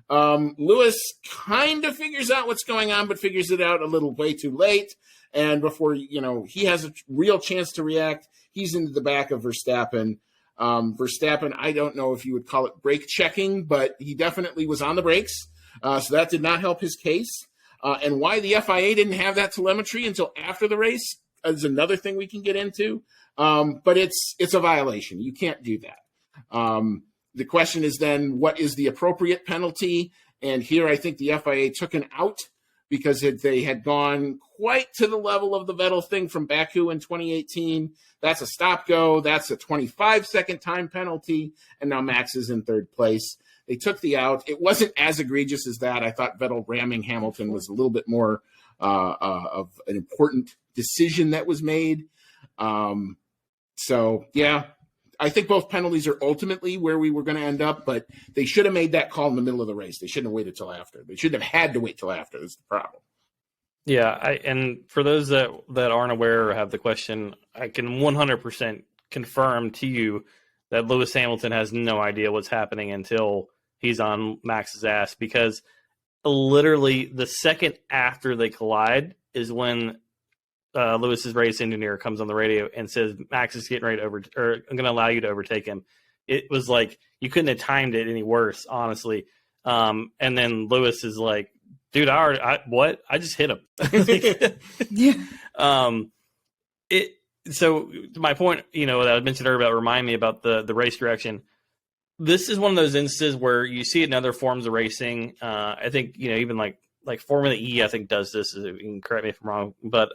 Lewis kind of figures out what's going on, but figures it out a little way too late. And before, he has a real chance to react, he's into the back of Verstappen. Verstappen, I don't know if you would call it brake checking, but he definitely was on the brakes. So that did not help his case. And why the FIA didn't have that telemetry until after the race is another thing we can get into. But it's a violation. You can't do that. The question is then, what is the appropriate penalty? And here I think the FIA took an out because they had gone quite to the level of the Vettel thing from Baku in 2018. That's a stop-go. That's a 25-second time penalty. And now Max is in third place. They took the out. It wasn't as egregious as that. I thought Vettel ramming Hamilton was a little bit more of an important decision that was made. I think both penalties are ultimately where we were going to end up, but they should have made that call in the middle of the race. They shouldn't have waited till after. They shouldn't have had to wait till after. That's the problem. Yeah, and for those that aren't aware or have the question, I can 100% confirm to you that Lewis Hamilton has no idea what's happening until he's on Max's ass, because literally the second after they collide is when Lewis's race engineer comes on the radio and says, Max is getting ready to I'm going to allow you to overtake him. It was like, you couldn't have timed it any worse, honestly. And then Lewis is like, dude, I just hit him. Yeah. So to my point, that I mentioned earlier about remind me about the race direction. This is one of those instances where you see it in other forms of racing. I think, even like Formula E, I think does this. You can correct me if I'm wrong, but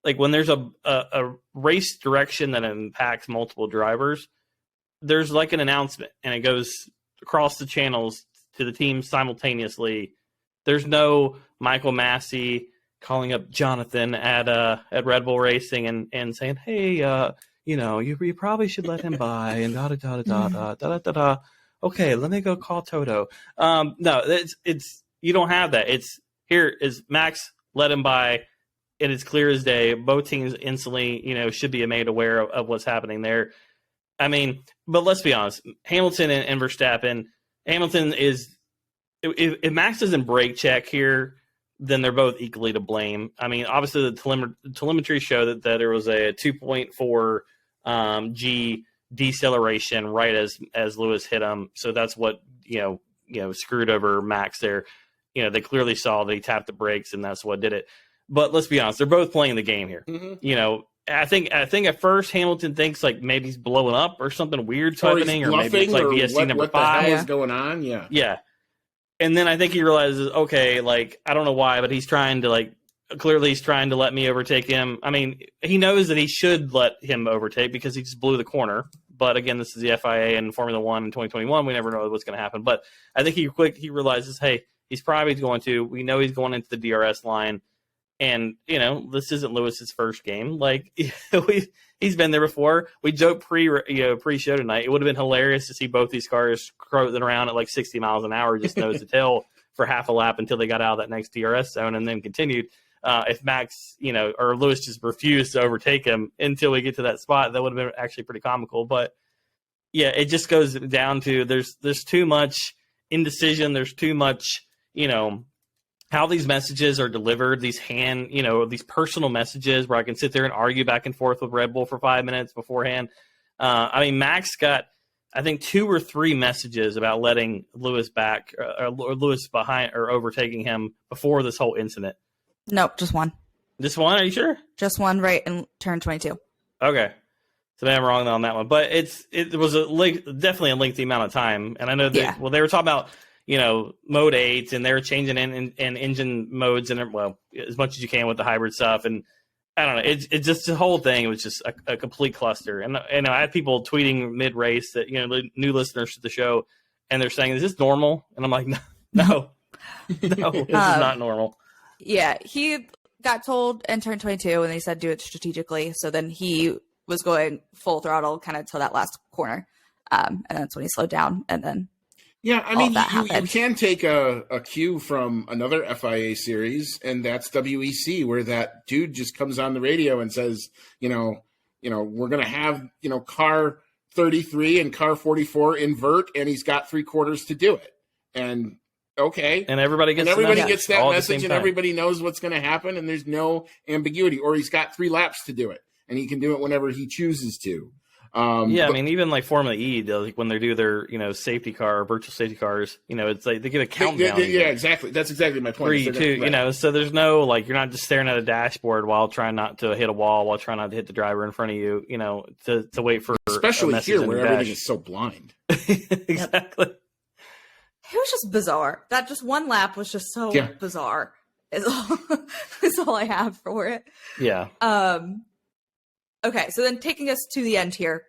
like when there's a race direction that impacts multiple drivers, there's like an announcement and it goes across the channels to the team simultaneously. There's no Michael Massey calling up Jonathan at Red Bull Racing and saying, hey, you probably should let him by and da-da-da-da-da-da-da-da-da. Okay, let me go call Toto. No, it's you don't have that. It's here is Max, let him by, and it's clear as day. Both teams instantly, should be made aware of what's happening there. I mean, but let's be honest, Hamilton and Verstappen, Hamilton is, if Max doesn't brake check here, then they're both equally to blame. I mean, obviously the telemetry showed that there was a 2.4 G deceleration right as Lewis hit him. So that's what, screwed over Max there. They clearly saw that he tapped the brakes and that's what did it. But let's be honest, they're both playing the game here. Mm-hmm. I think at first Hamilton thinks like maybe he's blowing up or something weird's happening, or maybe it's like VSC number 5. What the hell is going on? Yeah. Yeah. And then I think he realizes, okay, like, I don't know why, but he's trying to let me overtake him. I mean, he knows that he should let him overtake because he just blew the corner. But again, this is the FIA and Formula One in 2021. We never know what's going to happen. But I think he realizes, hey, he's probably going to. We know he's going into the DRS line. And, this isn't Lewis's first game. Like, he's been there before. We joked pre-show tonight. It would have been hilarious to see both these cars cruising around at like 60 miles an hour, just nose to tail for half a lap until they got out of that next DRS zone and then continued. If Max, or Lewis just refused to overtake him until we get to that spot, that would have been actually pretty comical. But yeah, it just goes down to there's too much indecision. There's too much, how these messages are delivered, these these personal messages where I can sit there and argue back and forth with Red Bull for 5 minutes beforehand. I mean, Max got, I think, 2 or 3 messages about letting Lewis back or Lewis behind or overtaking him before this whole incident. Nope, just one. Just one? Are you sure? Just one, right in turn 22. Okay. So maybe I'm wrong on that one. But it was definitely a lengthy amount of time. And I know that, they were talking about, mode 8, and they're changing in engine modes and as much as you can with the hybrid stuff. And I don't know, it's just the whole thing. It was just a complete cluster. And I had people tweeting mid race that new listeners to the show, and they're saying, "Is this normal?" And I'm like, "No, this is not normal." Yeah, he got told in turn 22, and they said do it strategically. So then he was going full throttle kind of till that last corner, and that's when he slowed down, and then. Yeah, I mean, you can take a cue from another FIA series, and that's WEC, where that dude just comes on the radio and says, we're going to have, car 33 and car 44 invert, and he's got 3/4 to do it. And okay. And everybody gets that message, and everybody knows what's going to happen, and there's no ambiguity. Or he's got 3 laps to do it, and he can do it whenever he chooses to. I mean, even like Formula E, like when they do their, safety car, virtual safety cars, it's like they give a countdown. Yeah, exactly. That's exactly my point. 3, 2, right. So there's no, like, you're not just staring at a dashboard while trying not to hit a wall, while trying not to hit the driver in front of you, to wait for especially here where everything is so blind. Exactly. It was just bizarre. That just one lap was just so bizarre. Is all I have for it. Yeah. Okay, so then taking us to the end here,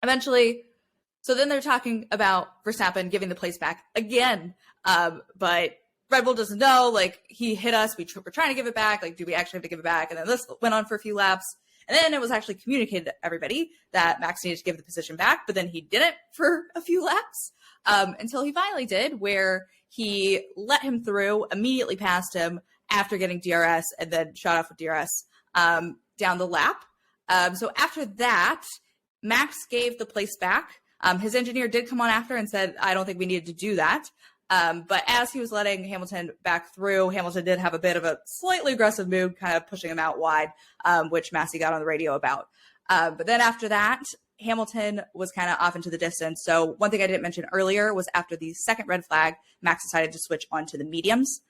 eventually, so then they're talking about Verstappen giving the place back again, but Red Bull doesn't know, like, he hit us, we're trying to give it back, like, do we actually have to give it back? And then this went on for a few laps, and then it was actually communicated to everybody that Max needed to give the position back, but then he didn't for a few laps, until he finally did, where he let him through, immediately passed him after getting DRS, and then shot off with DRS down the lap. So after that, Max gave the place back. His engineer did come on after and said, I don't think we needed to do that. But as he was letting Hamilton back through, Hamilton did have a bit of a slightly aggressive move, kind of pushing him out wide, which Massey got on the radio about. But then after that, Hamilton was kind of off into the distance. So one thing I didn't mention earlier was after the second red flag, Max decided to switch onto the mediums,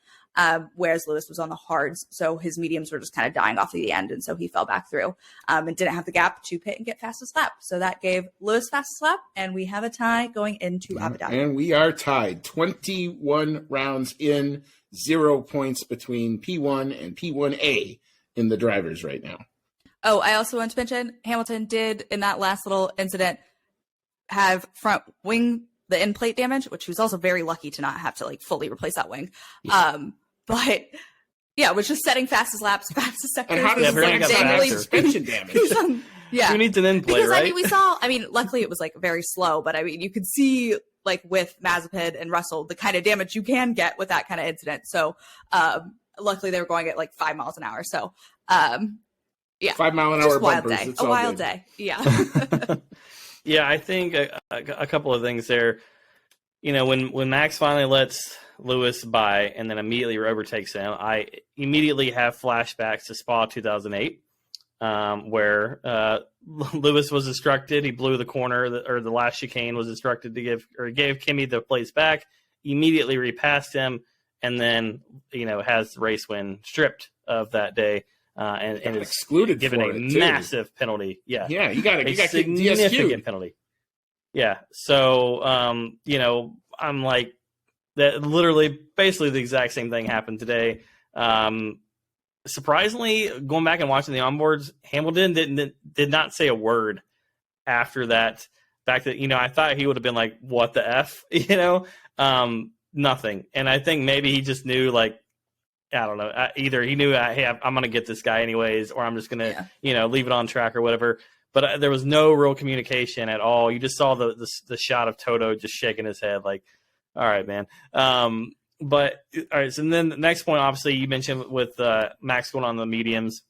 whereas Lewis was on the hards. So his mediums were just kind of dying off at the end. And so he fell back through and didn't have the gap to pit and get fastest lap. So that gave Lewis fastest lap. And we have a tie going into Abu Dhabi. And we are tied 21 rounds in, 0 points between P1 and P1A in the drivers right now. Oh, I also want to mention Hamilton did, in that last little incident, have front wing, the end plate damage, which he was also very lucky to not have to like fully replace that wing. Yeah. But yeah, was just setting fastest laps, fastest sectors. And how does that suspension damage? Yeah. Who needs an end plate, because, right? I mean, luckily it was like very slow, but I mean, you could see like with Mazepin and Russell, the kind of damage you can get with that kind of incident. So luckily they were going at like 5 miles an hour. So yeah, 5 mile an hour wild bumpers. day. It's A all wild good. day. Yeah. Yeah, I think a couple of things there. You know, when Max finally lets Lewis by and then immediately overtakes him, I immediately have flashbacks to Spa 2008, where Lewis was instructed, he blew the corner, or the last chicane, was instructed to gave Kimi the place back, immediately repassed him, and then, you know, has the race win stripped of that day. And is excluded, given for a it, too. massive penalty. Yeah, you got a to significant penalty. Yeah, so you know, I'm like that. Literally, basically, the exact same thing happened today. Surprisingly, going back and watching the onboards, Hamilton did not say a word after that. Fact that, you know, I thought he would have been like, "What the f?" You know, nothing. And I think maybe he just knew, like, I don't know. Either he knew, hey, I'm going to get this guy anyways, or I'm just going to, you know, leave it on track or whatever. But there was no real communication at all. You just saw the shot of Toto just shaking his head like, all right, man. But all right. So then the next point, obviously, you mentioned with Max going on the mediums.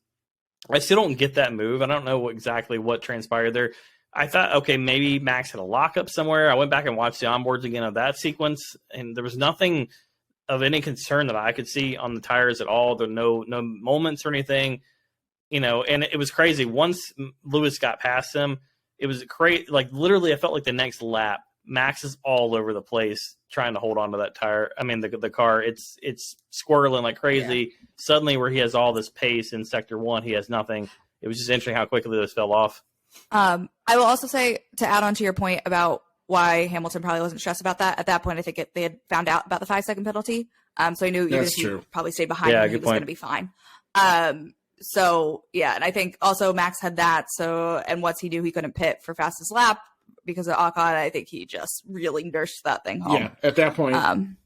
I still don't get that move. I don't know exactly what transpired there. I thought, okay, maybe Max had a lockup somewhere. I went back and watched the onboards again of that sequence, and there was nothing of any concern that I could see on the tires at all. There were no moments or anything, you know, and it was crazy. Once Lewis got past him, it was crazy. Like, literally, I felt like the next lap, Max is all over the place trying to hold on to that tire. I mean, the car, it's squirreling like crazy. Yeah. Suddenly, where he has all this pace in Sector 1, he has nothing. It was just interesting how quickly Lewis fell off. I will also say, to add on to your point about why Hamilton probably wasn't stressed about that. At that point, I think they had found out about the 5-second penalty. So I knew even if he probably stayed behind him, he was going to be fine. So, yeah, and I think also Max had that. So, and once he knew he couldn't pit for fastest lap because of Ocon, I think he just really nursed that thing home. Yeah, at that point,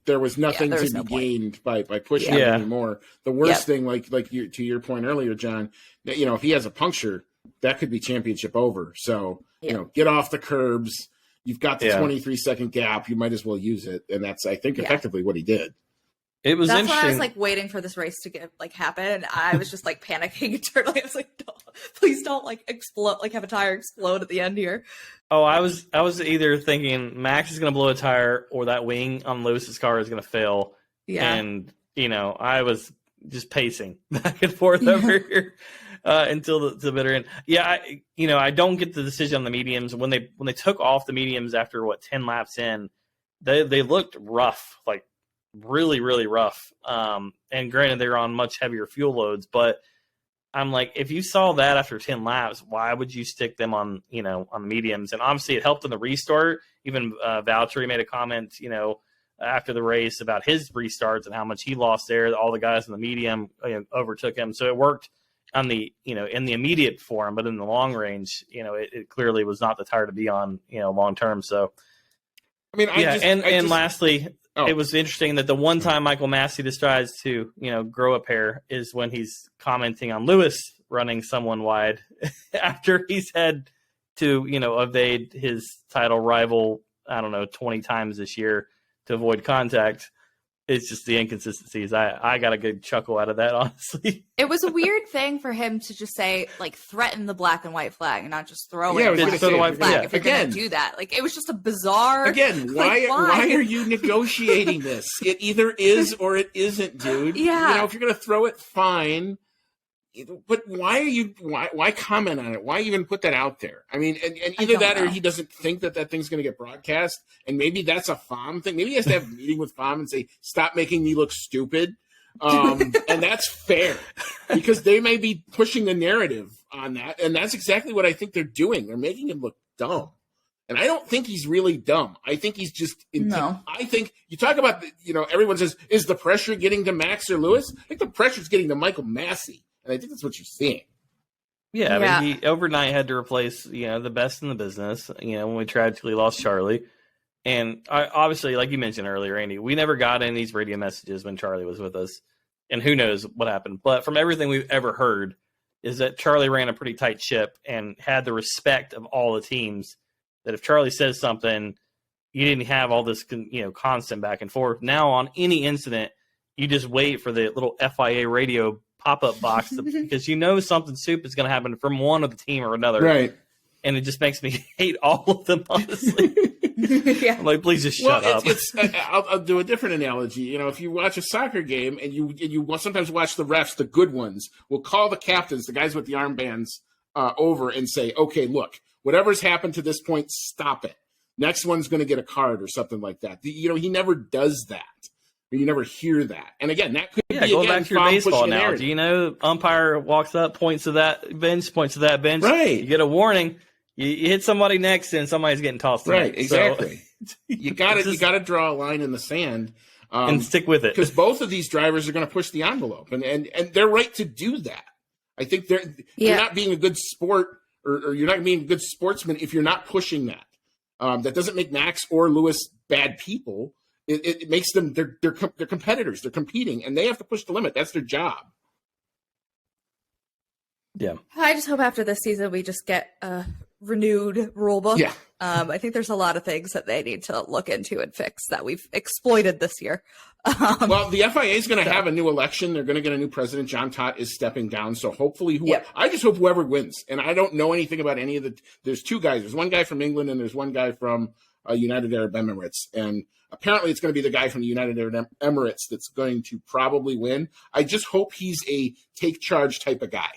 there was nothing to be gained by pushing him anymore. The worst thing, like to your point earlier, John, you know, if he has a puncture, that could be championship over. So, you know, get off the curbs. You've got the 23-second gap. You might as well use it, and that's, I think, effectively what he did. It was That's interesting. when I was like waiting for this race to happen. I was just like panicking internally. I was like, please don't like explode, like have a tire explode at the end here. Oh, I was either thinking Max is going to blow a tire or that wing on Lewis's car is going to fail. Yeah, and you know, I was just pacing back and forth over here. Until the bitter end. Yeah, I don't get the decision on the mediums. When they took off the mediums after 10 laps in, they looked rough, like really, really rough. And granted, they were on much heavier fuel loads, but I'm like, if you saw that after 10 laps, why would you stick them on the mediums? And obviously it helped in the restart. Even Valtteri made a comment, you know, after the race about his restarts and how much he lost there. All the guys in the medium overtook him. So it worked on the, you know, in the immediate form, but in the long range, you know, it clearly was not the tire to be on, you know, long term. So, I mean, lastly, it was interesting that the one time Michael Massey decides to, you know, grow a pair is when he's commenting on Lewis running someone wide after he's had to, you know, evade his title rival, 20 times this year to avoid contact. It's just the inconsistencies. I got a good chuckle out of that, honestly. It was a weird thing for him to just say, like, threaten the black and white flag and not just throw it. The white flag. If you're going to do that, like, it was just a bizarre. Again, why are you negotiating this? It either is or it isn't, dude. Yeah. You know, if you're going to throw it, fine. But why comment on it? Why even put that out there? I mean, and either that or he doesn't think that thing's going to get broadcast, and maybe that's a FOM thing. Maybe he has to have a meeting with FOM and say, "Stop making me look stupid," and that's fair because they may be pushing the narrative on that, and that's exactly what I think they're doing. They're making him look dumb, and I don't think he's really dumb. I think he's just No. I think you talk about everyone says, "Is the pressure getting to Max or Lewis?" I think the pressure's getting to Michael Massey. And I think that's what you're seeing. Yeah, I mean, he overnight had to replace, the best in the business, when we tragically lost Charlie. And obviously, like you mentioned earlier, Andy, we never got any of these radio messages when Charlie was with us. And who knows what happened. But from everything we've ever heard is that Charlie ran a pretty tight ship and had the respect of all the teams, that if Charlie says something, you didn't have all this, constant back and forth. Now, on any incident, you just wait for the little FIA radio pop-up box because something stupid is going to happen from one of the team or another. Right. And it just makes me hate all of them, honestly. Yeah. I'm like, please just shut up. I'll do a different analogy. If you watch a soccer game and you sometimes watch the refs, the good ones, will call the captains, the guys with the armbands, over and say, okay, look, whatever's happened to this point, stop it. Next one's going to get a card or something like that. He never does that. You never hear that. And again, that could be going back to your baseball analogy. Umpire walks up, points to that bench. Right. You get a warning. You hit somebody next, and somebody's getting tossed. Right, exactly. So, you got to draw a line in the sand and stick with it, because both of these drivers are going to push the envelope, and they're right to do that. I think you're not being a good sport, or you're not being a good sportsman if you're not pushing that. That doesn't make Max or Lewis bad people. It makes them they're competitors. They're competing, and they have to push the limit. That's their job. Yeah. I just hope after this season we just get a renewed rule book. Yeah. I think there's a lot of things that they need to look into and fix that we've exploited this year. Well, the FIA is going to have a new election. They're going to get a new president. John Tott is stepping down. So hopefully, I just hope whoever wins. And I don't know anything about any of the. There's two guys. There's one guy from England and there's one guy from United Arab Emirates. And apparently it's going to be the guy from the United Arab Emirates that's going to probably win. I just hope he's a take charge type of guy.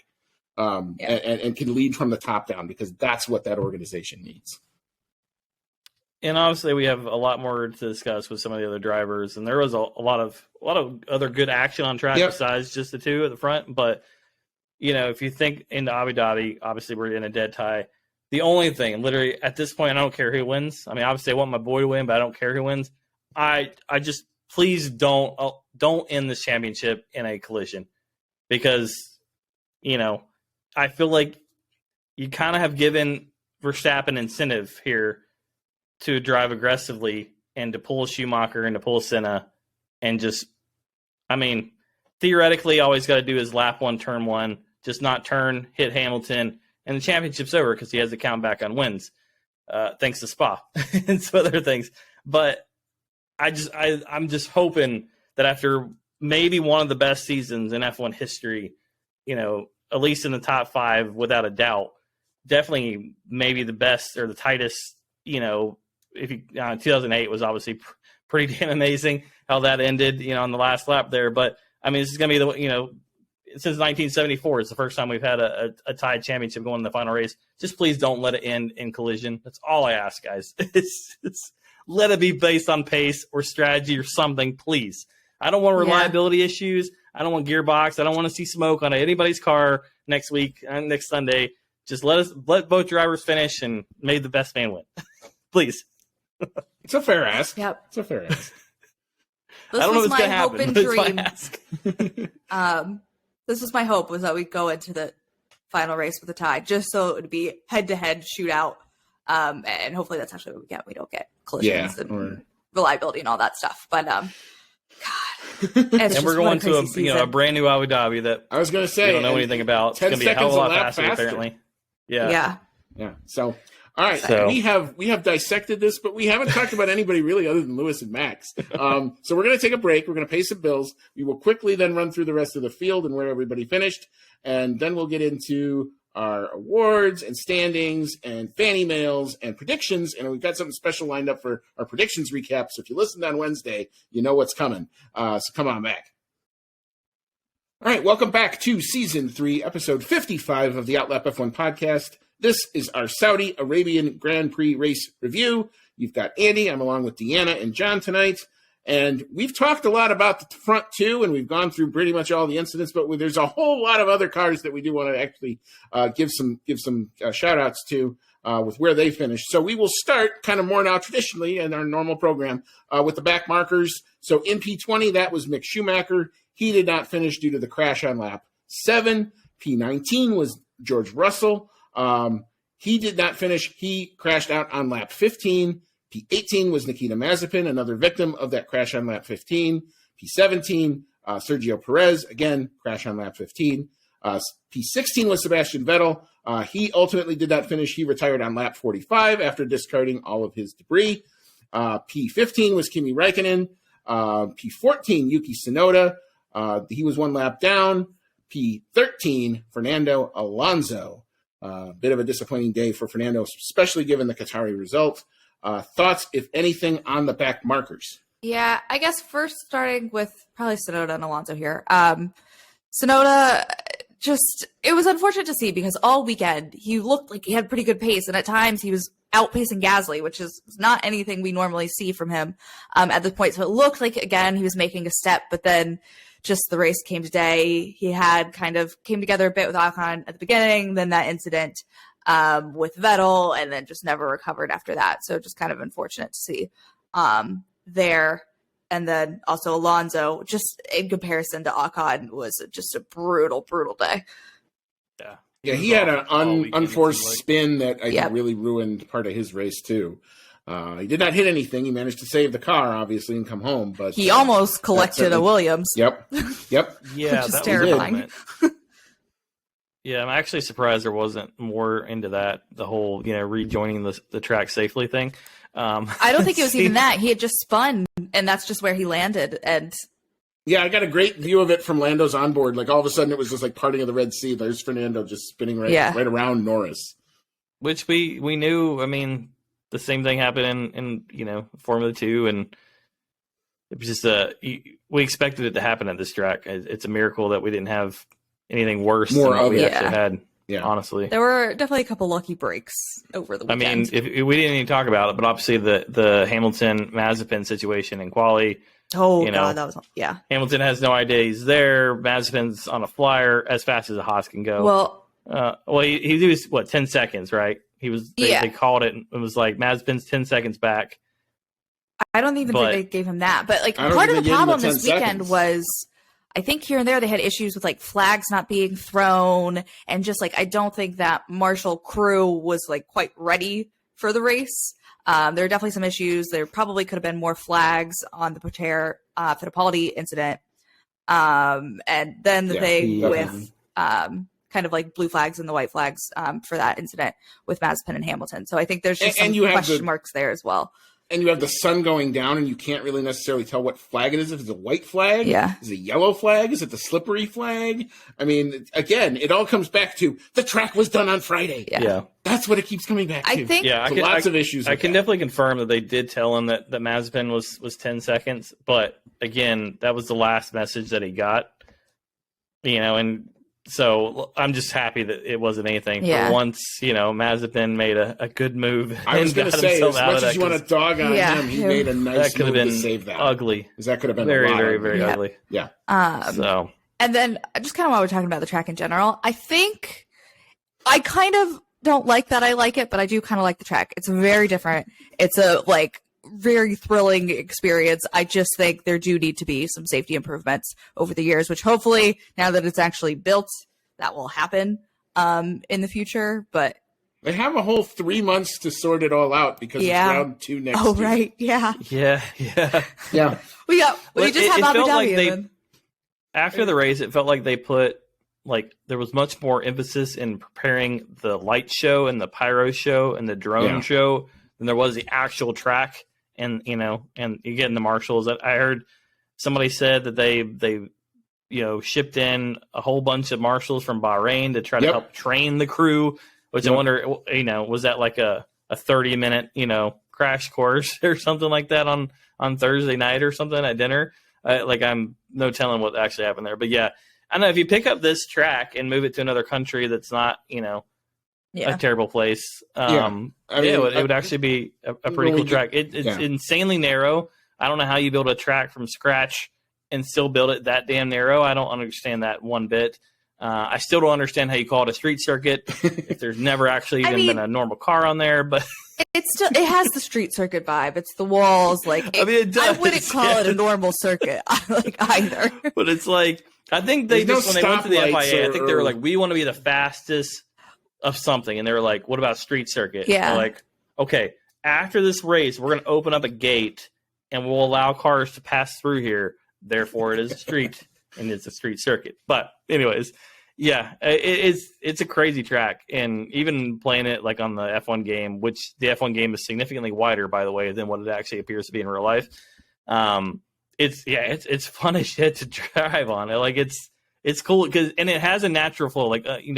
And can lead from the top down, because that's what that organization needs. And obviously, we have a lot more to discuss with some of the other drivers, and there was a lot of other good action on track besides just the two at the front. But if you think into Abu Dhabi, obviously we're in a dead tie. The only thing, literally at this point, I don't care who wins. I mean, obviously, I want my boy to win, but I don't care who wins. I just please don't end this championship in a collision, because I feel like you kind of have given Verstappen incentive here to drive aggressively and to pull Schumacher and to pull Senna, and just, theoretically, all he's got to do is lap one, turn one, just not turn, hit Hamilton, and the championship's over because he has to count back on wins, thanks to Spa and some other things. But I'm just hoping that after maybe one of the best seasons in F1 history, at least in the top five, without a doubt, definitely maybe the best or the tightest, 2008 was obviously pretty damn amazing how that ended, on the last lap there. But this is going to be since 1974, it's the first time we've had a tied championship going in the final race. Just please don't let it end in collision. That's all I ask, guys. It's let it be based on pace or strategy or something, please. I don't want reliability issues. I don't want gearbox. I don't want to see smoke on anybody's car next week and next Sunday. Just let both drivers finish and may the best man win. Please. It's a fair ask. Yep. It's a fair ask. This I don't know was what's going to my hope happen, and but it's dream. my ask. This was my hope, was that we'd go into the final race with a tie, just so it would be head-to-head shootout. And hopefully that's actually what we get. We don't get collisions and reliability and all that stuff. But God. And we're going to a brand new Abu Dhabi that I was going to say we don't know anything about. It's going to be a hell of a lot faster, apparently. Yeah. So, all right, we have dissected this, but we haven't talked about anybody really other than Lewis and Max. So we're going to take a break. We're going to pay some bills. We will quickly then run through the rest of the field and where everybody finished, and then we'll get into our awards and standings and fan emails and predictions. And we've got something special lined up for our predictions recap. So if you listened on Wednesday, you know what's coming. So come on back. All right, welcome back to Season 3, Episode 55 of the Outlap F1 Podcast. This is our Saudi Arabian Grand Prix race review. You've got Andy, I'm along with Deanna and John tonight, and we've talked a lot about the front two, and we've gone through pretty much all the incidents, but there's a whole lot of other cars that we do want to actually give some shout-outs to with where they finished. So we will start kind of more now traditionally in our normal program with the back markers. So in P20, that was Mick Schumacher. He did not finish due to the crash on lap 7. P19 was George Russell. He did not finish. He crashed out on lap 15. P18 was Nikita Mazepin, another victim of that crash on lap 15. P17, Sergio Perez, again, crash on lap 15. P16 was Sebastian Vettel. He ultimately did not finish. He retired on lap 45 after discarding all of his debris. P15 was Kimi Räikkönen. P14, Yuki Tsunoda. He was one lap down. P13, Fernando Alonso. Bit of a disappointing day for Fernando, especially given the Qatari result. Thoughts, if anything, on the back markers? Yeah, I guess first starting with probably Tsunoda and Alonso here. Tsunoda, it was unfortunate to see because all weekend he looked like he had pretty good pace, and at times he was outpacing Gasly, which is not anything we normally see from him at this point. So it looked like, again, he was making a step, but then just the race came today. He had kind of came together a bit with Ocon at the beginning, then that incident with Vettel, and then just never recovered after that. So just kind of unfortunate to see there. And then also Alonso, just in comparison to Ocon, was just a brutal, brutal day. Yeah, he had an unforced spin that I think really ruined part of his race too. He did not hit anything. He managed to save the car, obviously, and come home. But he almost collected a Williams. Yep. Yeah, which is that terrifying. Yeah, I'm actually surprised there wasn't more into that, the whole, rejoining the track safely thing. I don't think it was even that. He had just spun, and that's just where he landed. And yeah, I got a great view of it from Lando's onboard. Like all of a sudden, it was just like parting of the Red Sea. There's Fernando just spinning right around Norris, which we knew. I mean, the same thing happened in Formula 2, and it was just we expected it to happen at this track. It's a miracle that we didn't have anything worse than what we actually had. Yeah, honestly, there were definitely a couple lucky breaks over the weekend. I mean, if we didn't even talk about it, but obviously the Hamilton Mazepin situation in quali. Oh God, that was Hamilton has no idea he's there. Mazepin's on a flyer as fast as a Haas can go. Well, he was 10 seconds, right? He was. They called it. And it was like Mazepin's 10 seconds back. I don't even think they gave him that. But part of the problem this weekend was, I think here and there they had issues with flags not being thrown, and just I don't think that Marshall crew was quite ready for the race. There are definitely some issues. There probably could have been more flags on the Potter Fittipaldi incident, and then the thing with kind of blue flags and the white flags for that incident with Mazepin and Hamilton. So I think there's just some question marks there as well. And you have the sun going down, and you can't really necessarily tell what flag it is. If it's a white flag, is it a yellow flag? Is it the slippery flag? I mean, again, it all comes back to the track was done on Friday. Yeah. That's what it keeps coming back to. I think lots of issues. I can definitely confirm that they did tell him that Mazepin was 10 seconds. But again, that was the last message that he got, and so I'm just happy that it wasn't anything. For once, Mazepin made a good move. I was going to say, as much as you want to dog on him, he made a nice move to save that. Ugly. Because that could have been very, very, very ugly. Yeah. And then just kind of while we're talking about the track in general, I think I kind of don't like that I like it, but I do kind of like the track. It's very different. It's a very thrilling experience. I just think there do need to be some safety improvements over the years, which hopefully now that it's actually built, that will happen in the future. But they have a whole 3 months to sort it all out because it's round 2 next year. Oh, right. Yeah. We just have Abu Dhabi. After the race, it felt like they put there was much more emphasis in preparing the light show and the pyro show and the drone show than there was the actual track. And and you get in the marshals. I heard somebody said that they shipped in a whole bunch of marshals from Bahrain to try to help train the crew. Which I wonder, was that a 30-minute crash course or something like that on Thursday night or something at dinner? I'm no telling what actually happened there. But yeah, I don't know, if you pick up this track and move it to another country that's not, a terrible place, it would actually be a pretty cool track. It's insanely narrow. I don't know how you build a track from scratch and still build it that damn narrow. I don't understand that one bit. I still don't understand how you call it a street circuit if there's never actually been a normal car on there. But it has the street circuit vibe. It's the walls. It does, I wouldn't call it a normal circuit either. But it's like, I think when they went to the FIA, I think they were like, we want to be the fastest of something, and they were like, what about street circuit? Yeah. They're like, okay, after this race, we're going to open up a gate and we'll allow cars to pass through here. Therefore, it is a street and it's a street circuit. But anyways, yeah, it's a crazy track, and even playing it like on the F1 game, which the F1 game is significantly wider, by the way, than what it actually appears to be in real life. It's fun as shit to drive on. It's cool and it has a natural flow.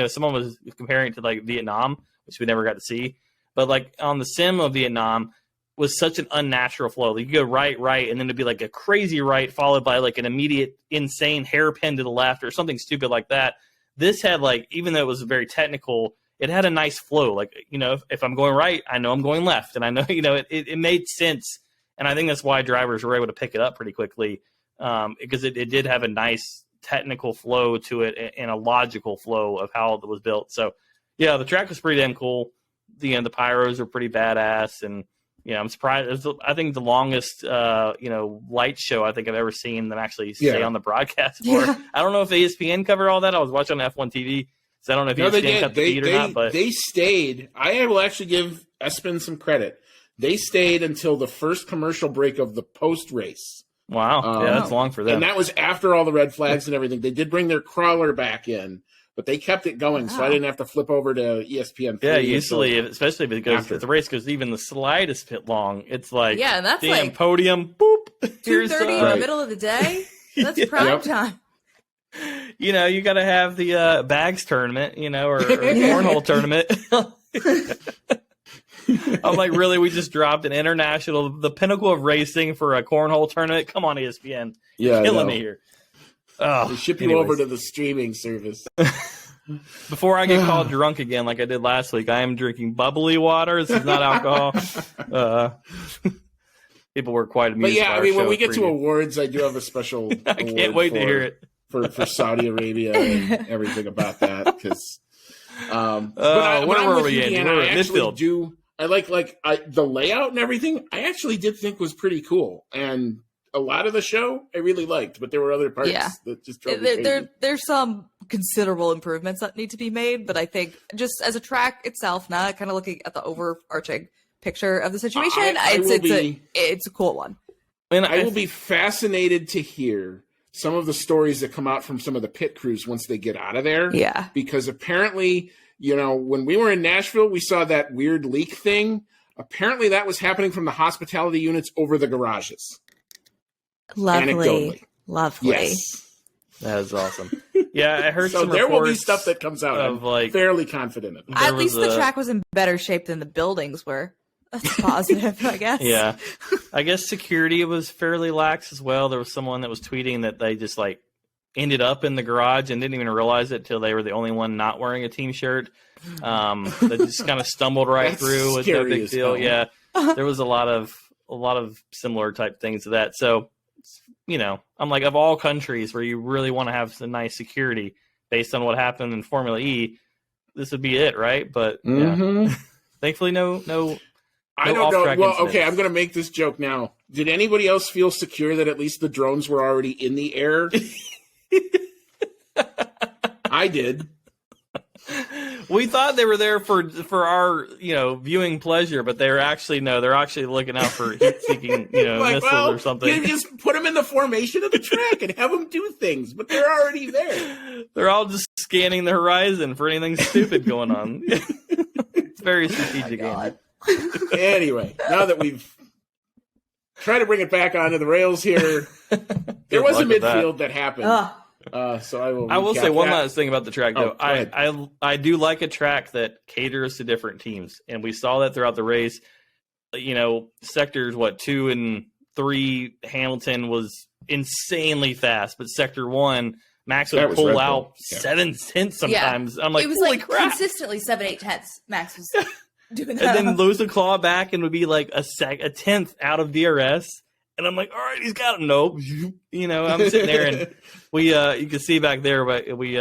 Someone was comparing it to like Vietnam, which we never got to see, but like on the sim of Vietnam was such an unnatural flow. Like you go right, and then it'd be like a crazy right followed by like an immediate insane hairpin to the left or something stupid like that. This had even though it was very technical, it had a nice flow. Like, if I'm going right, I know I'm going left, and I know, it made sense. And I think that's why drivers were able to pick it up pretty quickly, because it did have a nice technical flow to it and a logical flow of how it was built. So, yeah, the track was pretty damn cool. The pyros are pretty badass, and I'm surprised. I think the longest light show I think I've ever seen them actually stay on the broadcast for. Yeah. I don't know if ESPN covered all that. I was watching F1 TV, so I don't know if ESPN cut the feed or not. But they stayed. I will actually give Espen some credit. They stayed until the first commercial break of the post race. Wow, that's long for them. And that was after all the red flags and everything. They did bring their crawler back in, but they kept it going, so I didn't have to flip over to ESPN. Yeah, usually, especially because the race goes even the slightest bit long. It's like, and that's damn, like podium, boop. 2:30 in the middle of the day. That's prime time. You got to have the bags tournament, or cornhole tournament. I'm like, really? We just dropped an the pinnacle of racing for a cornhole tournament? Come on, ESPN. You're killing me here. They ship you over to the streaming service. Before I get called drunk again like I did last week, I am drinking bubbly water. This is not alcohol. People were quite amused. But yeah, when we get to awards, I do have a special I can't wait to hear it. For Saudi Arabia and everything about that. Because where were we in? We were in midfield. I like the layout and everything. I actually did think was pretty cool, and a lot of the show I really liked, but there were other parts that just drove me crazy. There's some considerable improvements that need to be made, but I think just as a track itself, now kind of looking at the overarching picture of the situation, it's a cool one. And I will be fascinated to hear some of the stories that come out from some of the pit crews once they get out of there. Yeah, because apparently, when we were in Nashville, we saw that weird leak thing. Apparently that was happening from the hospitality units over the garages. Lovely. Yes. That is awesome. Yeah, I heard so some there reports will be stuff that comes out. I'm fairly confident of it. At least the track was in better shape than the buildings were. That's positive, I guess. Yeah. I guess security was fairly lax as well. There was someone that was tweeting that they just ended up in the garage and didn't even realize it till they were the only one not wearing a team shirt. They just kind of stumbled right through. It was no big deal. Hell. Yeah. There was a lot of similar type things to that. So, I'm like, of all countries where you really want to have some nice security based on what happened in Formula E, this would be it, right? But yeah. Thankfully, no. I don't know. Well, okay, I'm going to make this joke now. Did anybody else feel secure that at least the drones were already in the air? I did. We thought they were there for our viewing pleasure, but they're actually looking out for heat-seeking missiles or something. You just put them in the formation of the track and have them do things, but they're already there. They're all just scanning the horizon for anything stupid going on. It's very strategic. Anyway, now that we've tried to bring it back onto the rails here, there was a midfield that happened. So I will say one last thing about the track, though. I do like a track that caters to different teams, and we saw that throughout the race. Sectors 2 and 3, Hamilton was insanely fast, but sector 1, Max That would was Red pull Bull. out Yeah. 7 tenths sometimes. I'm like, it was holy like crap. consistently 7-8 tenths. Max was doing that. And then lose the claw back and would be like a tenth out of DRS. And I'm like, all right, he's got him. Nope. You know, I'm sitting there and we you can see back there, but we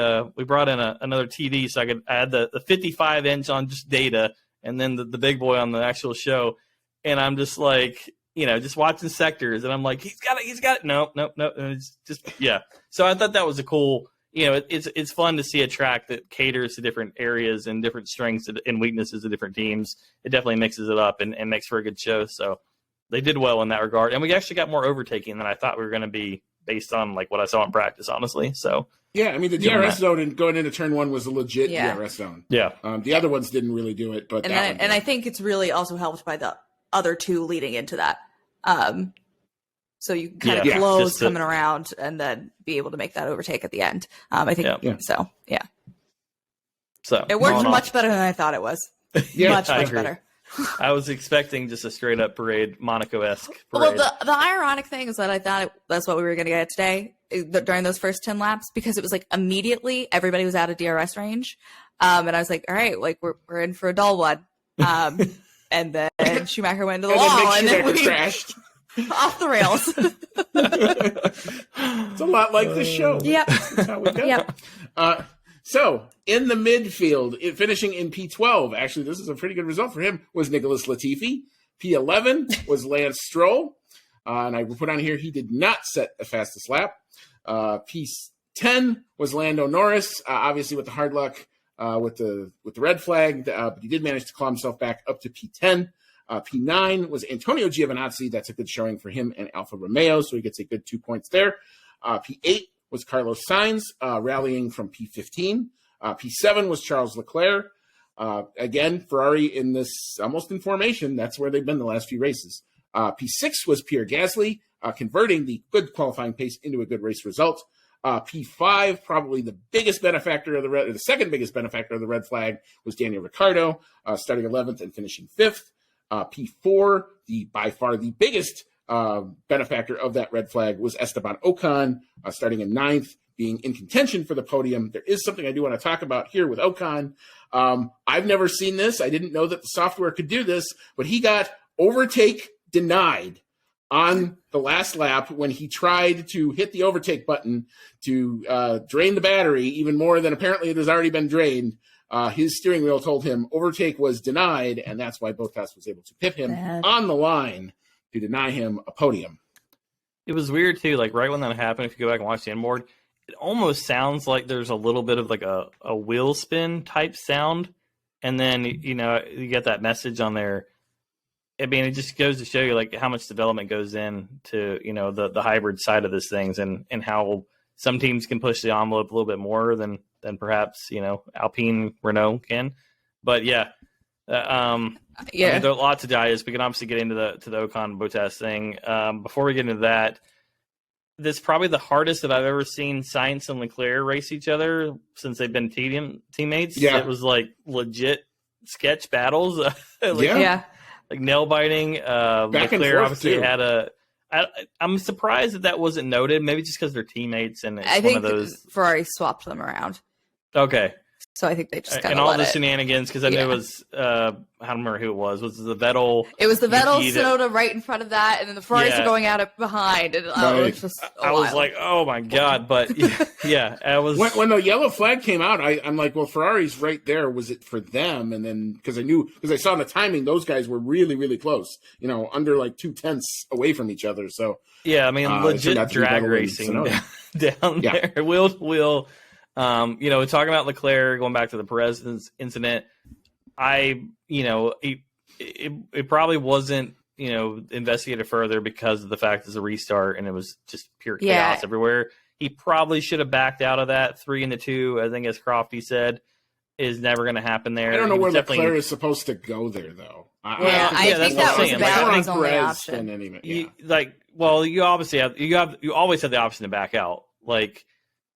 brought in another TV so I had the 55-inch on just data and then the big boy on the actual show. And I'm just like, you know, just watching sectors and I'm like, he's got it. Nope. And it's just, yeah. So I thought that was a cool, you know, it's fun to see a track that caters to different areas and different strengths and weaknesses of different teams. It definitely mixes it up and makes for a good show. So they did well in that regard. And we actually got more overtaking than I thought we were going to be based on like what I saw in practice, honestly. So Yeah, I mean, the DRS zone and going into turn 1 was a legit DRS zone. yeah. The other ones didn't really do it, but I think it's really also helped by the other two leading into that. So you can kind of close coming around and then be able to make that overtake at the end. I think so. Yeah. So it worked much better than I thought it was. Much better. I was expecting just a straight up parade, Monaco-esque Well, parade. the ironic thing is that I thought that's what we were going to get today during those first 10 laps, because it was like immediately everybody was out of DRS range. And I was like, all right, like we're in for a dull one. And then Schumacher went into the wall and then we crashed off the rails. It's a lot like the show. Yep. That's how we go. Yep. So in the midfield, finishing in P12, actually this is a pretty good result for him, was Nicholas Latifi. P11 was Lance Stroll. And I put on here, he did not set the fastest lap. P10 was Lando Norris, obviously with the hard luck with the red flag, but he did manage to claw himself back up to P10. P9 was Antonio Giovinazzi. That's a good showing for him and Alfa Romeo, so he gets a good 2 points there. P8 was Carlos Sainz, rallying from P15. P7 was Charles Leclerc. Again, Ferrari in this almost in formation. That's where they've been the last few races. P6 was Pierre Gasly, converting the good qualifying pace into a good race result. P5, probably the biggest benefactor of the second biggest benefactor of the red flag was Daniel Ricciardo, starting 11th and finishing 5th. P4, by far the biggest benefactor of that red flag was Esteban Ocon, starting in 9th, being in contention for the podium. There is something I do want to talk about here with Ocon. I've never seen this. I didn't know that the software could do this, but he got overtake denied on the last lap when he tried to hit the overtake button to drain the battery even more than apparently it has already been drained. His steering wheel told him overtake was denied, and that's why Bottas was able to pit him on the line to deny him a podium. It was weird, too. Like, right when that happened, if you go back and watch the inboard, it almost sounds like there's a little bit of, like, a wheel spin type sound. And then, you know, you get that message on there. I mean, it just goes to show you, like, how much development goes into, you know, the hybrid side of this things and how some teams can push the envelope a little bit more than perhaps, you know, Alpine, Renault can. But, yeah. I mean, there are lots of guys. We can obviously get into the Ocon Bottas thing. Before we get into that, this is probably the hardest that I've ever seen Sainz and Leclerc race each other since they've been teammates. Yeah. It was like legit sketch battles. Like nail biting. Leclerc obviously had I'm surprised that wasn't noted. Maybe just because they're teammates and it's one of those. Ferrari swapped them around. Okay. So I think they just and all the shenanigans, because I know it was I don't remember who it was. Was it the Vettel? It was the Vettel Sonoda right in front of that, and then the Ferraris are going at it behind. And it was just I was like, oh my god! But I was when the yellow flag came out. I'm like, well, Ferrari's right there. Was it for them? And then because I saw in the timing, those guys were really, really close. You know, under like 2/10 away from each other. So I mean, legit drag racing down there, wheel to wheel. You know, talking about Leclerc, going back to the Perez incident, it probably wasn't, you know, investigated further because of the fact it's a restart and it was just pure chaos everywhere. He probably should have backed out of that 3-2. I think, as Crofty said, is never going to happen there. I don't know where Leclerc is supposed to go there, though. I think that was his only option. Anyway, you obviously you always have the option to back out. Like,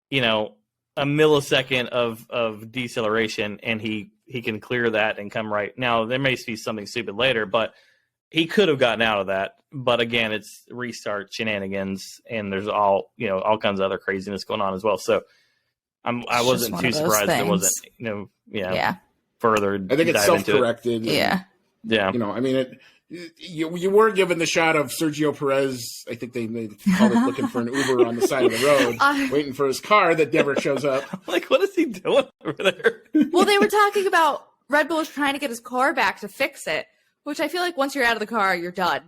you know, a millisecond of deceleration and he can clear that and come right. Now, there may be something stupid later, but he could have gotten out of that. But again, it's restart shenanigans and there's all kinds of other craziness going on as well. So I wasn't too surprised it wasn't, further. I think it's self-corrected. Yeah. Yeah. I mean, you were given the shot of Sergio Perez. I think they called it looking for an Uber on the side of the road, waiting for his car that never shows up. Like, what is he doing over there? Well, they were talking about Red Bull was trying to get his car back to fix it, which I feel like once you're out of the car, you're done,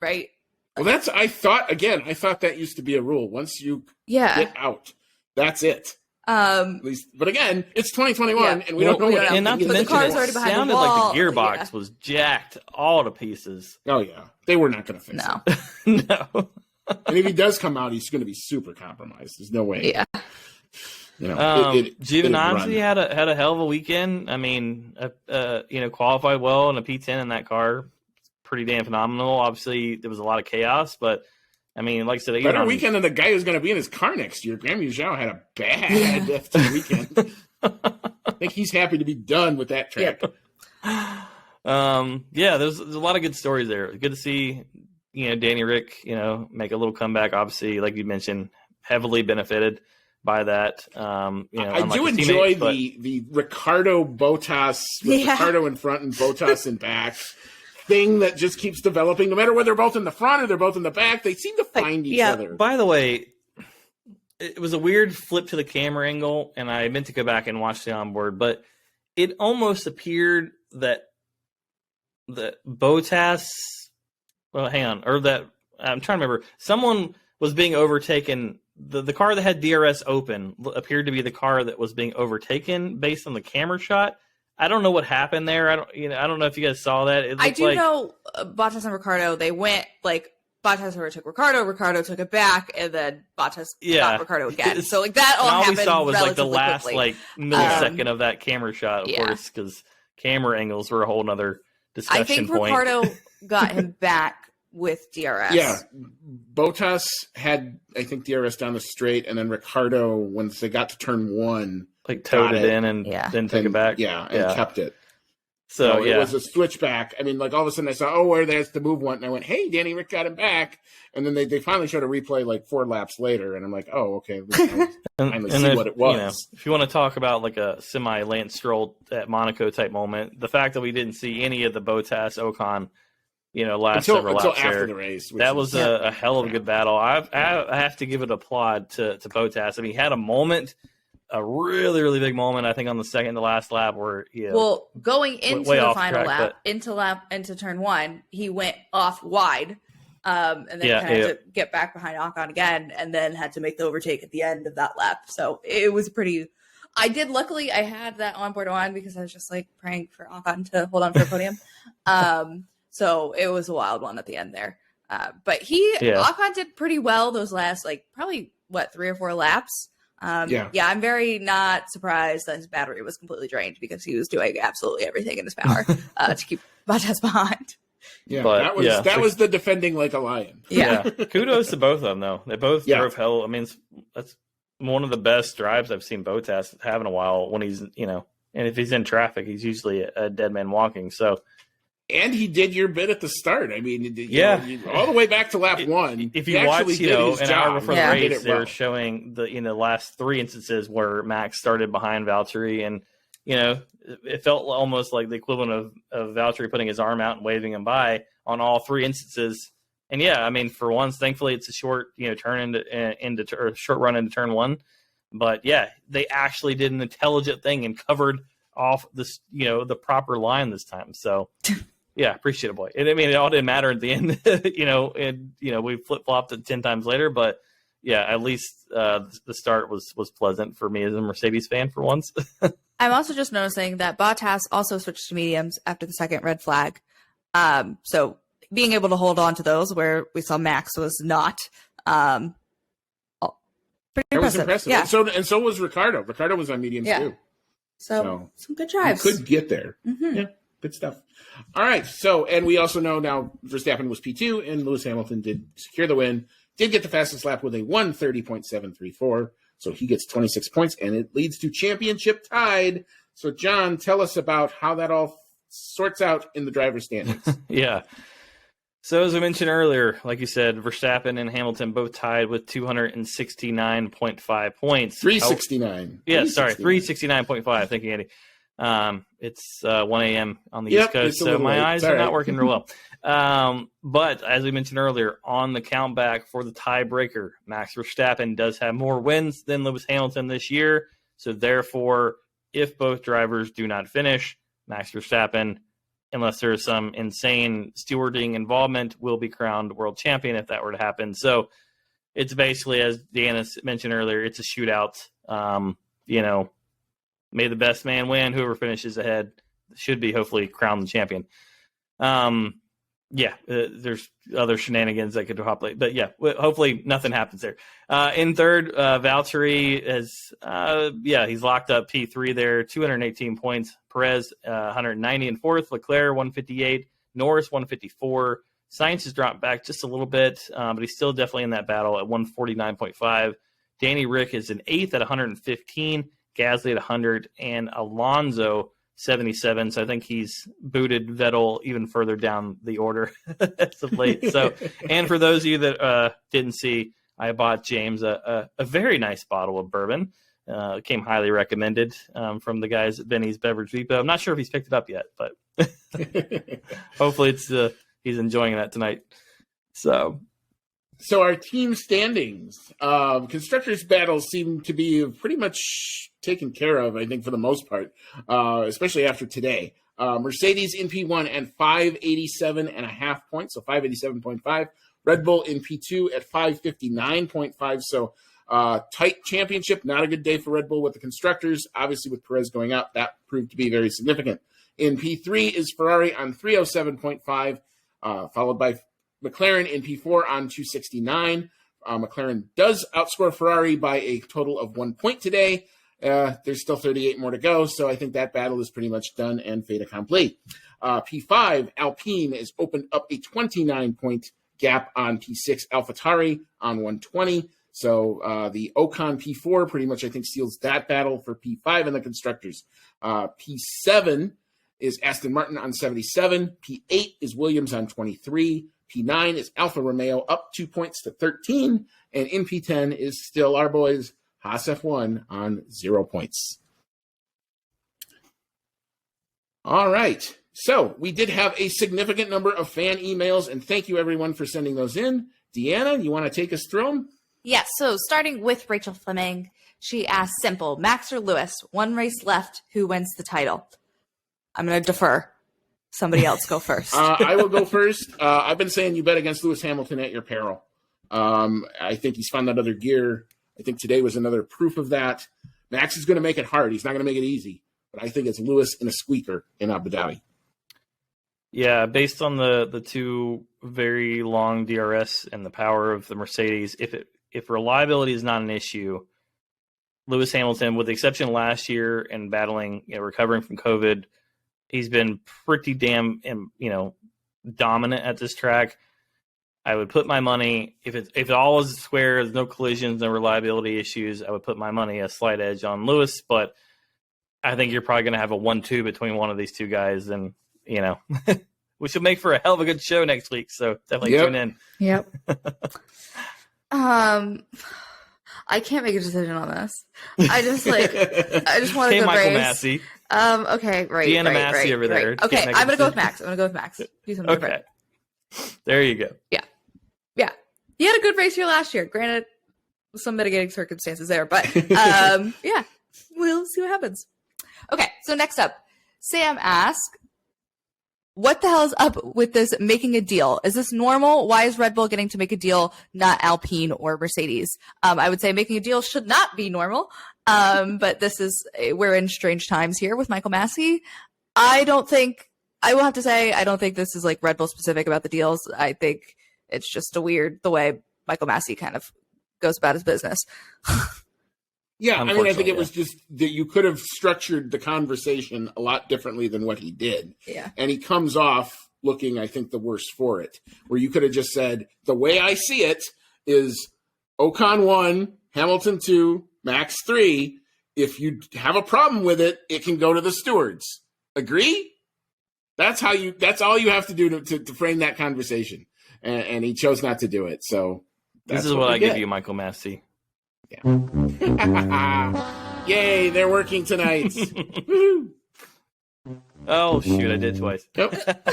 right? Well, I thought that used to be a rule. Once you get out, that's it. At least, but again, it's 2021, and we don't know what. And not to mention, it sounded like the gearbox was jacked all to pieces. Oh yeah, they were not going to fix it. No. And if he does come out, he's going to be super compromised. There's no way. Yeah. Giovinazzi had a hell of a weekend. I mean, qualified well in a P10 in that car. Pretty damn phenomenal. Obviously, there was a lot of chaos, but I mean, like I said, better weekend than the guy who's going to be in his car next year. Graham Zhao had a bad F2 weekend. I think he's happy to be done with that track. There's a lot of good stories there. Good to see, Danny Rick, make a little comeback. Obviously, like you mentioned, heavily benefited by that. I do enjoy the Ricardo Bottas with Ricardo in front and Bottas in back thing that just keeps developing. No matter whether they're both in the front or they're both in the back, they seem to find each other. By the way, it was a weird flip to the camera angle, and I meant to go back and watch the onboard, but it almost appeared that the Bottas, I'm trying to remember, someone was being overtaken. The car that had DRS open appeared to be the car that was being overtaken based on the camera shot. I don't know what happened there. I don't know if you guys saw that. I do know Bottas and Ricardo. They went Bottas overtook Ricardo took it back, and then Bottas got Ricardo again. So that all happened. All we saw was the last quickly. Millisecond of that camera shot, of course, because camera angles were a whole nother discussion point. I think Ricardo got him back with DRS. Yeah, Bottas had, I think, DRS down the straight, and then Ricardo, once they got to turn one, towed it in and then took it back. Yeah, and kept it. So it was a switchback. I mean, all of a sudden I saw, where there's the move one, and I went, hey, Danny Rick got him back. And then they finally showed a replay 4 laps later, and I'm like, oh, okay, finally see what it was. If you want to talk about a semi Lance Stroll at Monaco type moment, the fact that we didn't see any of the Bottas Ocon, several laps after the race, that was a hell of a good battle. I have to give it applaud to Bottas. I mean, he had a moment. A really, really big moment, I think, on the second to last lap where going into the final lap, into turn one, he went off wide, and then had to get back behind Ocon again, and then had to make the overtake at the end of that lap. So it was pretty. Luckily, I had that onboard on because I was just praying for Ocon to hold on for a podium. So it was a wild one at the end there. But Ocon did pretty well those last probably 3 or 4 laps. I'm very not surprised that his battery was completely drained because he was doing absolutely everything in his power to keep Bottas behind. Yeah, but, that was the defending like a lion. Yeah. Kudos to both of them, though. They both drove hell. I mean, that's one of the best drives I've seen Bottas have in a while when he's, and if he's in traffic, he's usually a dead man walking. So. And he did your bit at the start. I mean, all the way back to lap 1. If you watch, an hour before the race, they're showing the last 3 instances where Max started behind Valtteri, and it felt almost like the equivalent of Valtteri putting his arm out and waving him by on all 3 instances. And I mean, for once, thankfully, it's a short turn into short run into turn 1. But they actually did an intelligent thing and covered off this the proper line this time. So. Yeah, appreciate it, boy. And I mean, it all didn't matter at the end, we flip-flopped it 10 times later, but at least the start was pleasant for me as a Mercedes fan for once. I'm also just noticing that Bottas also switched to mediums after the second red flag. So being able to hold on to those where we saw Max was not, pretty impressive. Yeah. And so was Ricardo. Ricardo was on mediums too. So some good drives. Could get there. Mm-hmm. Yeah. Good stuff. All right. So, and we also know now Verstappen was P2 and Lewis Hamilton did secure the win, did get the fastest lap with a 1:30.734. So he gets 26 points and it leads to championship tied. So John, tell us about how that all sorts out in the driver's standings. So as I mentioned earlier, like you said, Verstappen and Hamilton both tied with 269.5 points. 369. Yeah, sorry, 369.5. Thank you, Andy. It's 1 a.m. on the East Coast, so my eyes are not working real well. But as we mentioned earlier, on the countback for the tiebreaker, Max Verstappen does have more wins than Lewis Hamilton this year. So therefore, if both drivers do not finish, Max Verstappen, unless there is some insane stewarding involvement, will be crowned world champion if that were to happen. So it's basically, as Deanna mentioned earlier, it's a shootout. May the best man win. Whoever finishes ahead should be hopefully crowned the champion. There's other shenanigans that could happen, but yeah, hopefully nothing happens there. In third, Valtteri is, he's locked up P3 there, 218 points. Perez, 190 in fourth. Leclerc, 158. Norris, 154. Sainz has dropped back just a little bit, but he's still definitely in that battle at 149.5. Danny Rick is in eighth at 115. Gasly at 100, and Alonso 77. So I think he's booted Vettel even further down the order as of late. So, and for those of you that didn't see, I bought James a very nice bottle of bourbon. It came highly recommended from the guys at Benny's Beverage Depot. I'm not sure if he's picked it up yet, but hopefully he's enjoying that tonight. So our team standings, constructors' battles seem to be pretty much taken care of, I think, for the most part, especially after today. Mercedes in P1 and 587.5 points, so 587.5. Red Bull in P2 at 559.5, so tight championship. Not a good day for Red Bull with the constructors. Obviously, with Perez going out, that proved to be very significant. In P3 is Ferrari on 307.5, followed by McLaren in P4 on 269. McLaren does outscore Ferrari by a total of 1 point today. There's still 38 more to go, so I think that battle is pretty much done and fait accompli. P5, Alpine has opened up a 29-point gap on P6, AlphaTauri on 120. So the Ocon P4 pretty much, I think, seals that battle for P5 and the constructors. P7 is Aston Martin on 77. P8 is Williams on 23. P9 is Alfa Romeo up 2 points to 13. And in P10 is still our boys, Haas F1 on 0 points. All right. So we did have a significant number of fan emails, and thank you everyone for sending those in. Deanna, you want to take us through them? Yes. So starting with Rachel Fleming, she asked, simple, Max or Lewis, one race left, who wins the title? I'm going to defer. Somebody else go first. I will go first. I've been saying you bet against Lewis Hamilton at your peril. I think he's found that other gear. I think today was another proof of that. Max is going to make it hard. He's not going to make it easy. But I think it's Lewis in a squeaker in Abu Dhabi. Yeah, based on the two very long DRS and the power of the Mercedes, if reliability is not an issue, Lewis Hamilton, with the exception of last year and battling, recovering from COVID, he's been pretty damn, dominant at this track. I would put my money, if it all was square, there's no collisions, no reliability issues, I would put my money a slight edge on Lewis, but I think you're probably going to have a 1-2 between one of these two guys, and, which will make for a hell of a good show next week, so definitely tune in. Yep. I can't make a decision on this. I just want to go Michael race. Massey. Okay, right. Deanna Massey over there. Okay, I'm going to go with Max. Do something different. There you go. Yeah. He had a good race here last year. Granted, some mitigating circumstances there, but we'll see what happens. Okay, so next up, Sam asks, what the hell is up with this making a deal? Is this normal? Why is Red Bull getting to make a deal, not Alpine or Mercedes? I would say making a deal should not be normal, but we're in strange times here with Michael Massey. I will have to say, I don't think this is like Red Bull specific about the deals. I think it's just the way Michael Massey kind of goes about his business. Yeah, I think it was just that you could have structured the conversation a lot differently than what he did. Yeah. And he comes off looking, I think, the worse for it, where you could have just said, the way I see it is Ocon 1, Hamilton 2, Max 3. If you have a problem with it, it can go to the stewards. Agree? That's all you have to do to frame that conversation. and he chose not to do it. So this is what I give you, Michael Massey. Yeah. Yay, they're working tonight. Oh shoot, I did twice. Yep.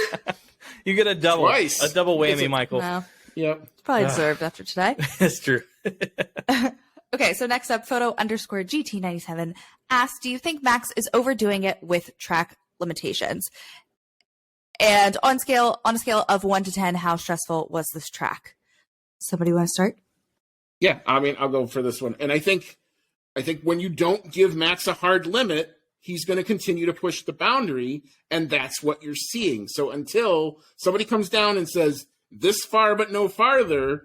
You get a double whammy, Michael. No, Yep. it's probably deserved after today. That's true. Okay, so next up, photo_GT97 asks, do you think Max is overdoing it with track limitations? And on a scale of 1 to 10, how stressful was this track? Somebody want to start? Yeah, I mean, I'll go for this one. And I think when you don't give Max a hard limit, he's going to continue to push the boundary, and that's what you're seeing. So until somebody comes down and says, this far but no farther,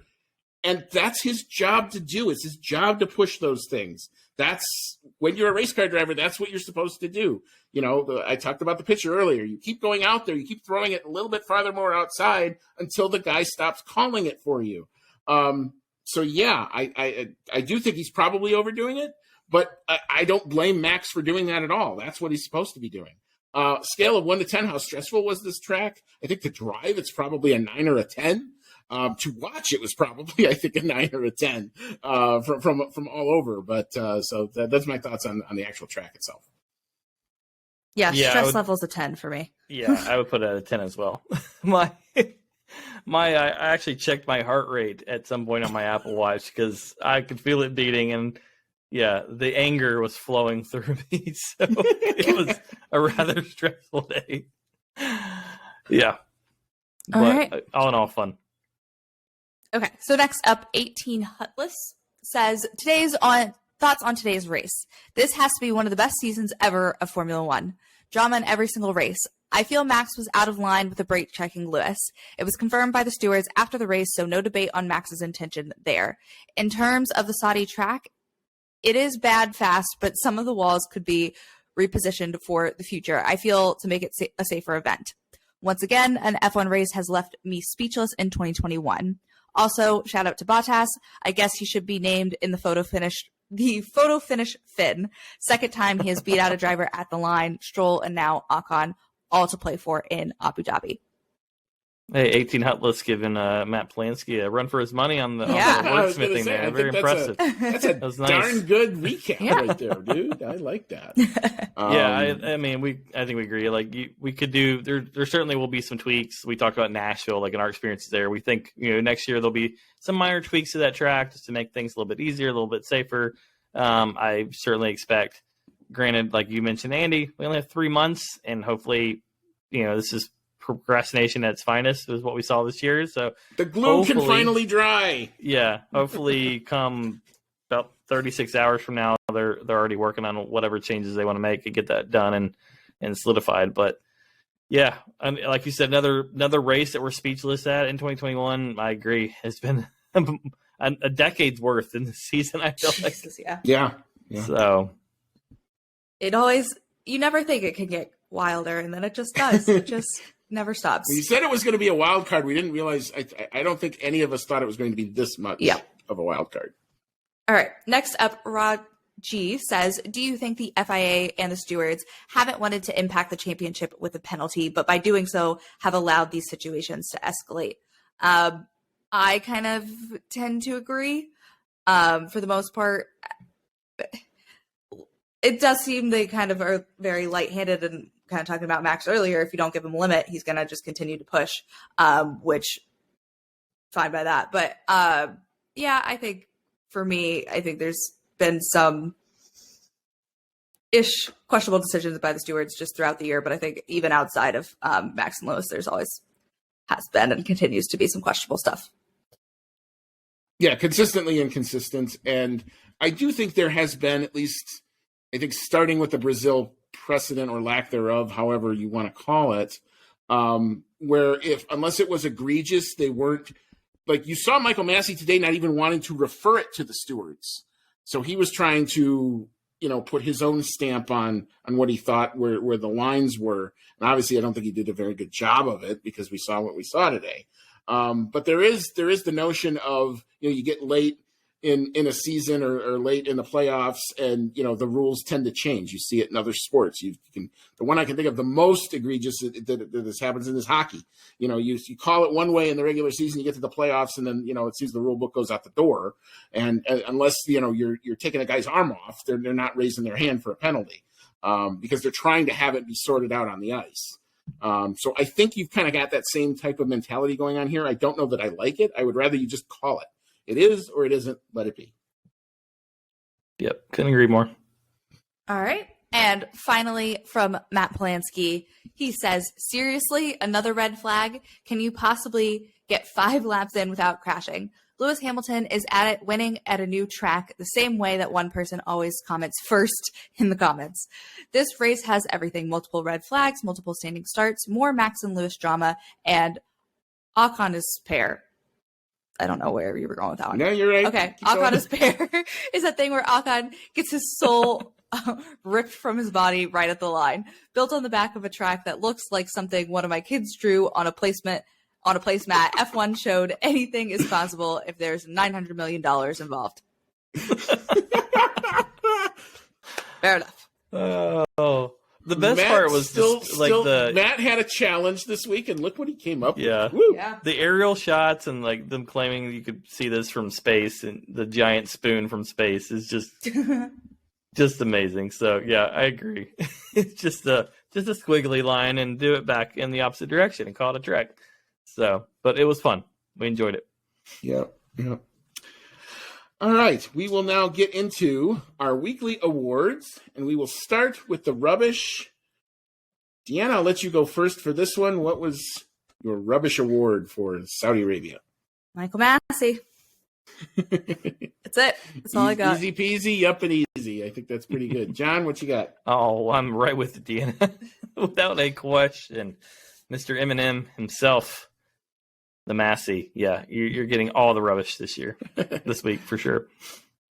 and that's his job to do. It's his job to push those things. That's when you're a race car driver, that's what you're supposed to do. You know, I talked about the picture earlier. You keep going out there, you keep throwing it a little bit farther more outside until the guy stops calling it for you. So yeah, I do think he's probably overdoing it, but I don't blame Max for doing that at all. That's what he's supposed to be doing. Scale of 1 to 10, how stressful was this track? I think to drive, it's probably a 9 or a 10. To watch, it was probably, I think, a 9 or a 10 from all over. But so that's my thoughts on the actual track itself. Yeah, stress level's a 10 for me. Yeah, I would put it at a 10 as well. I actually checked my heart rate at some point on my Apple Watch because I could feel it beating, and yeah, the anger was flowing through me. So it was a rather stressful day. Yeah. All right. All in all, fun. Okay, so next up, 18 Hutless says, thoughts on today's race. This has to be one of the best seasons ever of Formula One. Drama in every single race. I feel Max was out of line with the brake checking Lewis. It was confirmed by the stewards after the race, so no debate on Max's intention there. In terms of the Saudi track, it is bad fast, but some of the walls could be repositioned for the future, I feel, to make it a safer event. Once again, an F1 race has left me speechless in 2021. Also, shout out to Bottas. I guess he should be named in the photo finish Finn. Second time he has beat out a driver at the line, Stroll and now Ocon, all to play for in Abu Dhabi. Hey, 18 Hutless giving Matt Polanski a run for his money on the wordsmithing there. Very impressive. That's a darn good recap right there, dude. I like that. I mean, I think we agree. Like we could do. There certainly will be some tweaks. We talked about Nashville, like in our experiences there. We think next year there'll be some minor tweaks to that track just to make things a little bit easier, a little bit safer. I certainly expect. Granted, like you mentioned, Andy, we only have 3 months, and hopefully, this is procrastination at its finest is what we saw this year. So the glue can finally dry. Yeah, hopefully come about 36 hours from now, they're already working on whatever changes they want to make and get that done and solidified. But yeah, and like you said, another race that we're speechless at in 2021. I agree, has been a decade's worth in the season. I feel like. Jesus, yeah. So you never think it can get wilder, and then it just does. It just never stops. You said it was going to be a wild card. We didn't realize. I don't think any of us thought it was going to be this much of a wild card. All right. Next up, Rod G says, do you think the FIA and the stewards haven't wanted to impact the championship with a penalty, but by doing so have allowed these situations to escalate? I kind of tend to agree. For the most part, it does seem they kind of are very lightheaded, and kind of talking about Max earlier. If you don't give him a limit, he's going to just continue to push, which fine by that. But I think for me, I think there's been some questionable decisions by the stewards just throughout the year. But I think even outside of Max and Lewis, there's always has been and continues to be some questionable stuff. Yeah, consistently inconsistent. And I do think there has been, at least, I think starting with the Brazil precedent or lack thereof, however you want to call it, where unless it was egregious, they weren't, like you saw Michael Massey today not even wanting to refer it to the stewards. So he was trying to, put his own stamp on what he thought where the lines were. And obviously I don't think he did a very good job of it because we saw what we saw today. But there is the notion of, you get late in a season or late in the playoffs, and the rules tend to change. You see it in other sports. The one I can think of the most egregious that this happens in is hockey. You call it one way in the regular season, you get to the playoffs, and then it seems the rule book goes out the door, and unless you're taking a guy's arm off, they're not raising their hand for a penalty, because they're trying to have it be sorted out on the ice. So I think you've kind of got that same type of mentality going on here. I don't know that I like it. I would rather you just call it. It is or it isn't, let it be. Yep, couldn't agree more. All right. And finally, from Matt Polanski, he says, seriously, another red flag? Can you possibly get 5 laps in without crashing? Lewis Hamilton is at it, winning at a new track, the same way that one person always comments first in the comments. This race has everything: multiple red flags, multiple standing starts, more Max and Lewis drama, and Ocon is pair. I don't know where you were going with that one. No, you're right. Okay, Ocon is pair is that thing where Ocon gets his soul ripped from his body right at the line. Built on the back of a track that looks like something one of my kids drew on a placemat. F1 showed anything is possible if there's $900 million involved. Fair enough. Oh, the best part was still Matt had a challenge this week, and look what he came up with. Yeah. The aerial shots and like them claiming you could see this from space and the giant spoon from space is just amazing. So yeah, I agree. It's just a squiggly line, and do it back in the opposite direction and call it a track. So, but it was fun. We enjoyed it. Yeah. All right, we will now get into our weekly awards, and we will start with the rubbish. Deanna, I'll let you go first for this one. What was your rubbish award for Saudi Arabia? Michael Massey. That's it. That's all I got. Easy peasy, up and easy. I think that's pretty good. John, what you got? Oh, I'm right with Deanna. Without a question. Mr. Eminem himself. The Massey, yeah, you're getting all the rubbish this week for sure.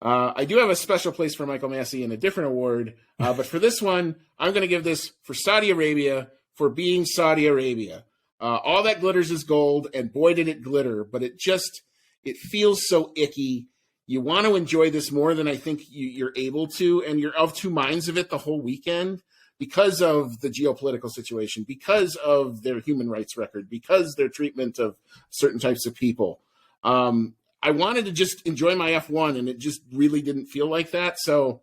I do have a special place for Michael Massey in a different award, but for this one, I'm going to give this for Saudi Arabia for being Saudi Arabia. All that glitters is gold, and boy did it glitter, but it feels so icky. You want to enjoy this more than I think you're able to, and you're of two minds of it the whole weekend. Because of the geopolitical situation, because of their human rights record, because their treatment of certain types of people. I wanted to just enjoy my F1, and it just really didn't feel like that. So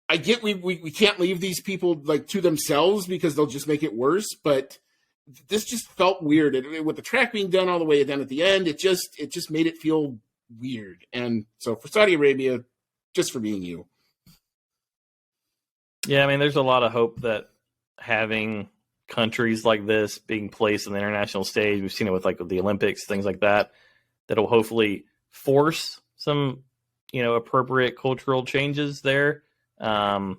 I get we can't leave these people like to themselves because they'll just make it worse. But this just felt weird. With the track being done all the way down at the end, it just made it feel weird. And so for Saudi Arabia, just for being you. Yeah, I mean, there's a lot of hope that having countries like this being placed on the international stage, we've seen it with the Olympics, things like that, that'll hopefully force some, appropriate cultural changes there, to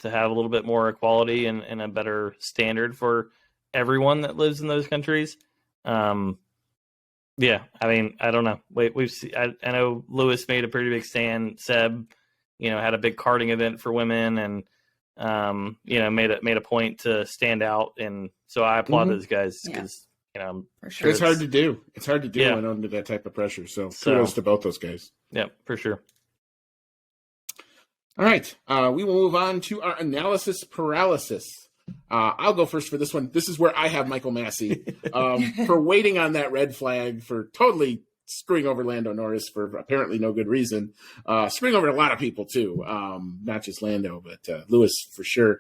have a little bit more equality and a better standard for everyone that lives in those countries. Yeah, I mean, I don't know. We've seen, I know Lewis made a pretty big stand. Seb, had a big karting event for women, and made a point to stand out. And so I applaud those guys because for sure. It's hard to do. It's hard to do when under that type of pressure. So kudos to both those guys. Yeah, for sure. All right, we will move on to our analysis paralysis. I'll go first for this one. This is where I have Michael Massey for waiting on that red flag, for totally screwing over Lando Norris for apparently no good reason. Screwing over a lot of people too, not just Lando, but Lewis for sure.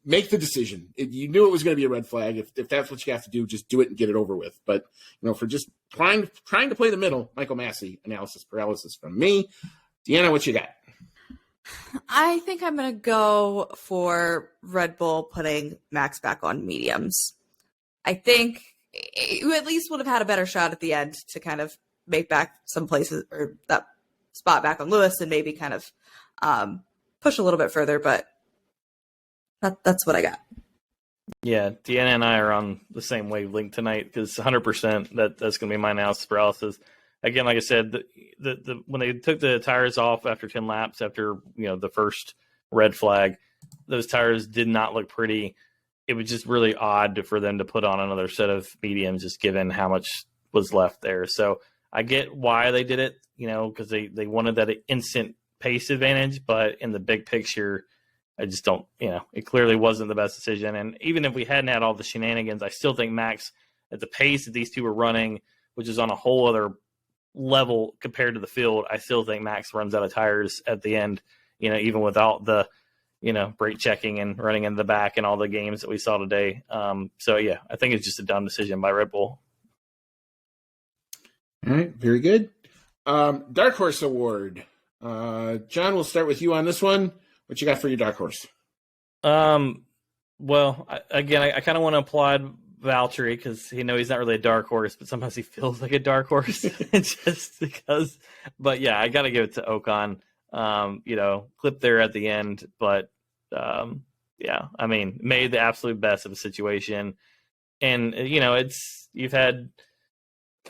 Make the decision. You knew it was going to be a red flag. If that's what you have to do, just do it and get it over with. But for just trying to play the middle, Michael Massey, analysis paralysis from me. Deanna, what you got? I think I'm going to go for Red Bull putting Max back on mediums. I think you at least would have had a better shot at the end to kind of make back some places, or that spot back on Lewis, and maybe kind of push a little bit further. But that's what I got. Yeah, Deanna and I are on the same wavelength tonight, because 100% that's going to be my analysis paralysis. Again, like I said, the when they took the tires off after 10 laps, after the first red flag, those tires did not look pretty. It was just really odd for them to put on another set of mediums, just given how much was left there. So I get why they did it, because they wanted that instant pace advantage. But in the big picture, I just don't, it clearly wasn't the best decision. And even if we hadn't had all the shenanigans, I still think Max, at the pace that these two were running, which is on a whole other level compared to the field, I still think Max runs out of tires at the end, even without the, brake checking and running in the back and all the games that we saw today. So, yeah, I think it's just a dumb decision by Red Bull. All right, very good. Dark Horse Award. John, we'll start with you on this one. What you got for your Dark Horse? Well, I kind of want to applaud Valtteri because he's not really a dark horse, but sometimes he feels like a dark horse just because. But yeah, I got to give it to Ocon. Clip there at the end, but yeah, I mean, made the absolute best of the situation. And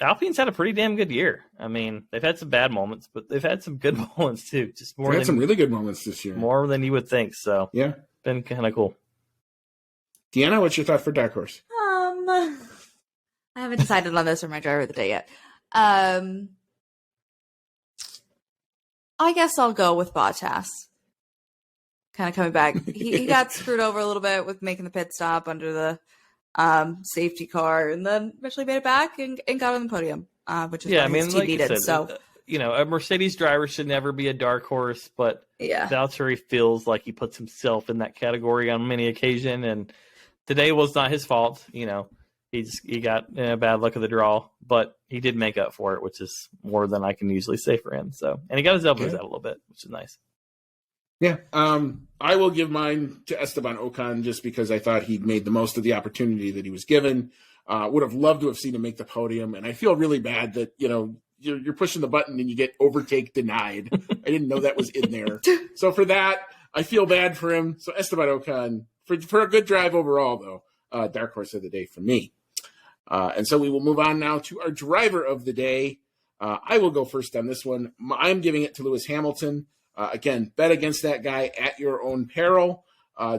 Alpine's had a pretty damn good year. I mean, they've had some bad moments, but they've had some good moments too. Just more. They've had some really good moments this year, more than you would think. So yeah, been kind of cool. Deanna, what's your thought for Dark Horse? I haven't decided on this or my driver of the day yet. I guess I'll go with Bottas. Kind of coming back. He got screwed over a little bit with making the pit stop under the safety car, and then eventually made it back and got on the podium, which is what his team needed. Said, so, a Mercedes driver should never be a dark horse, but Valtteri feels like he puts himself in that category on many occasions, and today was not his fault. He got bad luck of the draw, but he did make up for it, which is more than I can usually say for him. So, and he got his elbows out a little bit, which is nice. Yeah, I will give mine to Esteban Ocon just because I thought he made the most of the opportunity that he was given. Would have loved to have seen him make the podium, and I feel really bad that you're pushing the button and you get overtake denied. I didn't know that was in there, so for that I feel bad for him. So Esteban Ocon for a good drive overall, though. Dark Horse of the day for me. And so we will move on now to our driver of the day. I will go first on this one. I'm giving it to Lewis Hamilton. Again, bet against that guy at your own peril.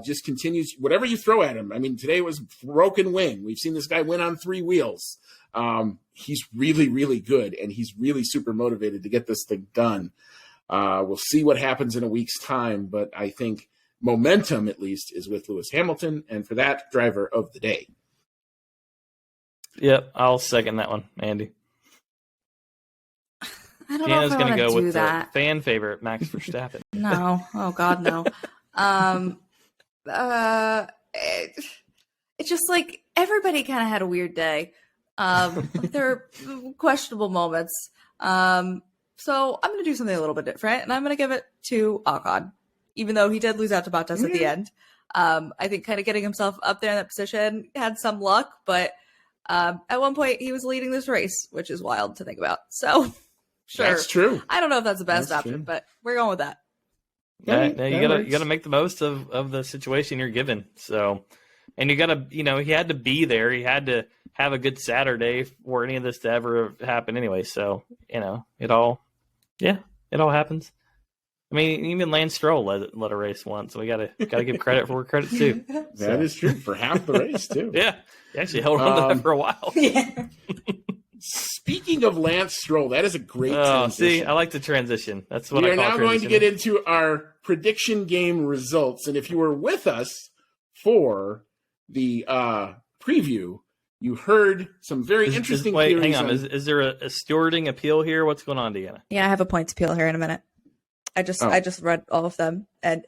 Just continues whatever you throw at him. I mean, today was broken wing. We've seen this guy win on 3 wheels. He's really, really good, and he's really super motivated to get this thing done. We'll see what happens in a week's time, but I think momentum, at least, is with Lewis Hamilton, and for that, driver of the day. Yep, I'll second that one, Andy. I don't know if I want to do that. The fan favorite, Max Verstappen. No. Oh, God, no. It's just like everybody kind of had a weird day. There are questionable moments. So I'm going to do something a little bit different, and I'm going to give it to Ocon, even though he did lose out to Bottas at the end. I think kind of getting himself up there in that position had some luck, but at one point he was leading this race, which is wild to think about. So sure, that's true. I don't know if that's the best option, but we're going with that. Yeah, you gotta make the most of the situation you're given. So, and you gotta, he had to be there. He had to have a good Saturday for any of this to ever happen anyway. So, it all happens. I mean, even Lance Stroll led a race once, so we gotta give credit for where credit's due. That is true for half the race too. Yeah, he actually held on to that for a while. Yeah. Speaking of Lance Stroll, that is a great transition. See, I like the transition. That's what we I call are now going to get into our prediction game results. And if you were with us for the preview, you heard some very interesting theories. Hang on. Is there a stewarding appeal here? What's going on, Deanna? Yeah, I have a points appeal here in a minute. I just read all of them, and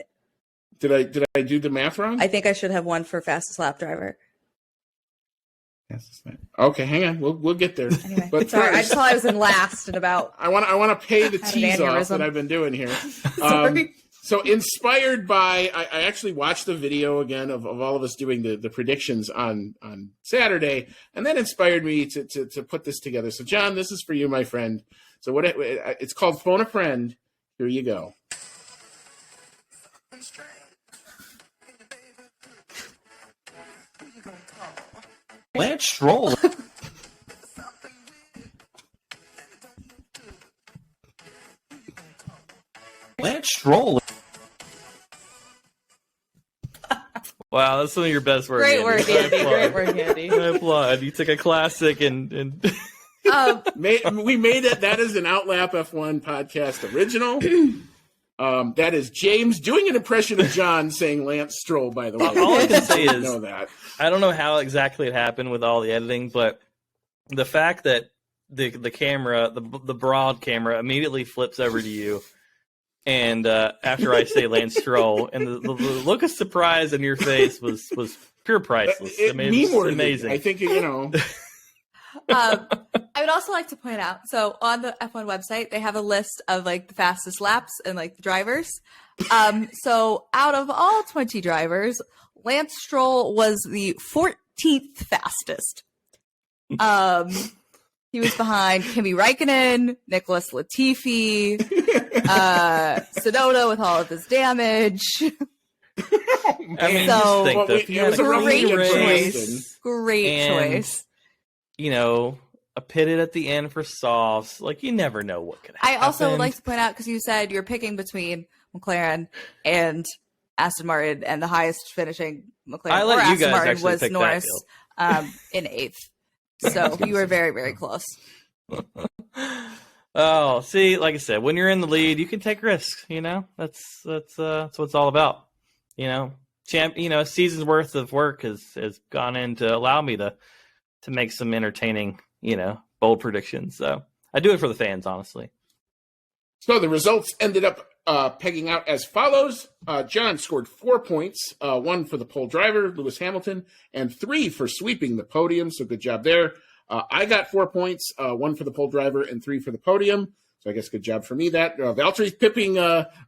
did I do the math wrong? I think I should have one for fastest lap driver. Okay, hang on. We'll get there. Anyway, but sorry, first, I just thought I was in last and about. I want to pay the tease off that I've been doing here. Sorry. So inspired by, I actually watched the video again of all of us doing the predictions on Saturday, and that inspired me to put this together. So John, this is for you, my friend. So it's called Phone a Friend. Here you go. Lance Stroll. Lance Stroll. Wow, that's some of your best work. Great work, Andy. Great work, Andy. I applaud. You took a classic and We made it. That is an Outlap F1 podcast original. That is James doing an impression of John saying Lance Stroll, by the way. All I can say is, know that. I don't know how exactly it happened with all the editing, but the fact that the camera, the broad camera, immediately flips over to you, and after I say Lance Stroll, and the look of surprise in your face was pure priceless. I mean, it was amazing. I think, you know. I would also like to point out, so on the F1 website, they have a list of like the fastest laps and like the drivers. So out of all 20 drivers, Lance Stroll was the 14th fastest. He was behind Kimi Räikkönen, Nicholas Latifi, Tsunoda with all of his damage. I mean, So, just think it was a great race. choice. Great choice. You know, a pitted at the end for softs. Like, you never know what could happen. I also would like to point out, because you said you're picking between McLaren and Aston Martin, and the highest finishing McLaren I or let you Aston guys Martin actually was pick Norris that in 8th. So you were very, very close. Oh, see, like I said, when you're in the lead, you can take risks. You know, that's what it's all about. You know, a season's worth of work has gone in to allow me to make some entertaining, bold predictions. So I do it for the fans, honestly. So the results ended up pegging out as follows. John scored 4 points, 1 for the pole driver, Lewis Hamilton, and 3 for sweeping the podium. So good job there. I got 4 points, 1 for the pole driver and 3 for the podium. So I guess good job for me. That Valtteri's pipping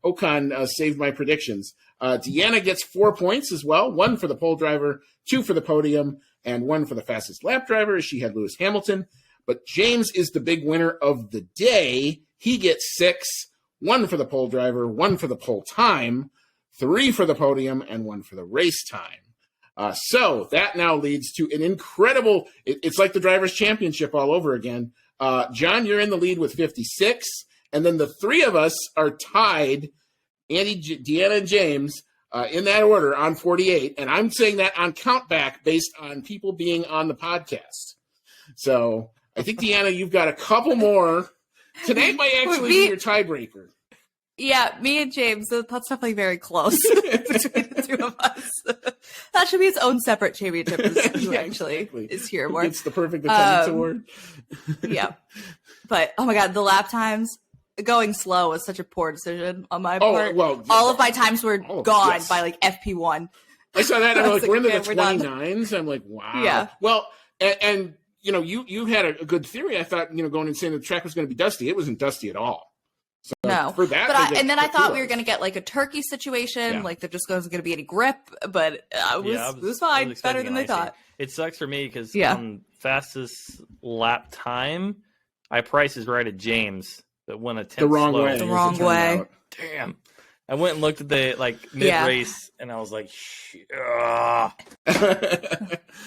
Ocon saved my predictions. Deanna gets 4 points as well, 1 for the pole driver, 2 for the podium, and 1 for the fastest lap driver, as she had Lewis Hamilton. But James is the big winner of the day. He gets 6, 1 for the pole driver, 1 for the pole time, 3 for the podium, and 1 for the race time. So that now leads to an incredible, it's like the Drivers' Championship all over again. John, you're in the lead with 56, and then the 3 of us are tied, Andy, Deanna, and James, in that order on 48, and I'm saying that on countback based on people being on the podcast. So I think, Deanna, you've got a couple more. Tonight might actually be your tiebreaker. Yeah, me and James, that's definitely very close between the 2 of us. That should be its own separate championship. Who actually is here more. It's the perfect attendance award. Yeah. But, oh my God, the lap times, going slow was such a poor decision on my part. Well, all of my times were gone by like FP1. I saw that, and I'm like, we're into the we're done. 29s. I'm like, wow. Yeah. Well, and you had a good theory. I thought, going and saying the track was going to be dusty. It wasn't dusty at all. So No, for that, but then I thought we were going to get like a turkey situation, like there just wasn't going to be any grip, but it was fine, better than they thought. It sucks for me because on fastest lap time, I price is right at James, but when a tenth the wrong slow. way. The wrong way. Damn. I went and looked at the mid race, and I was like,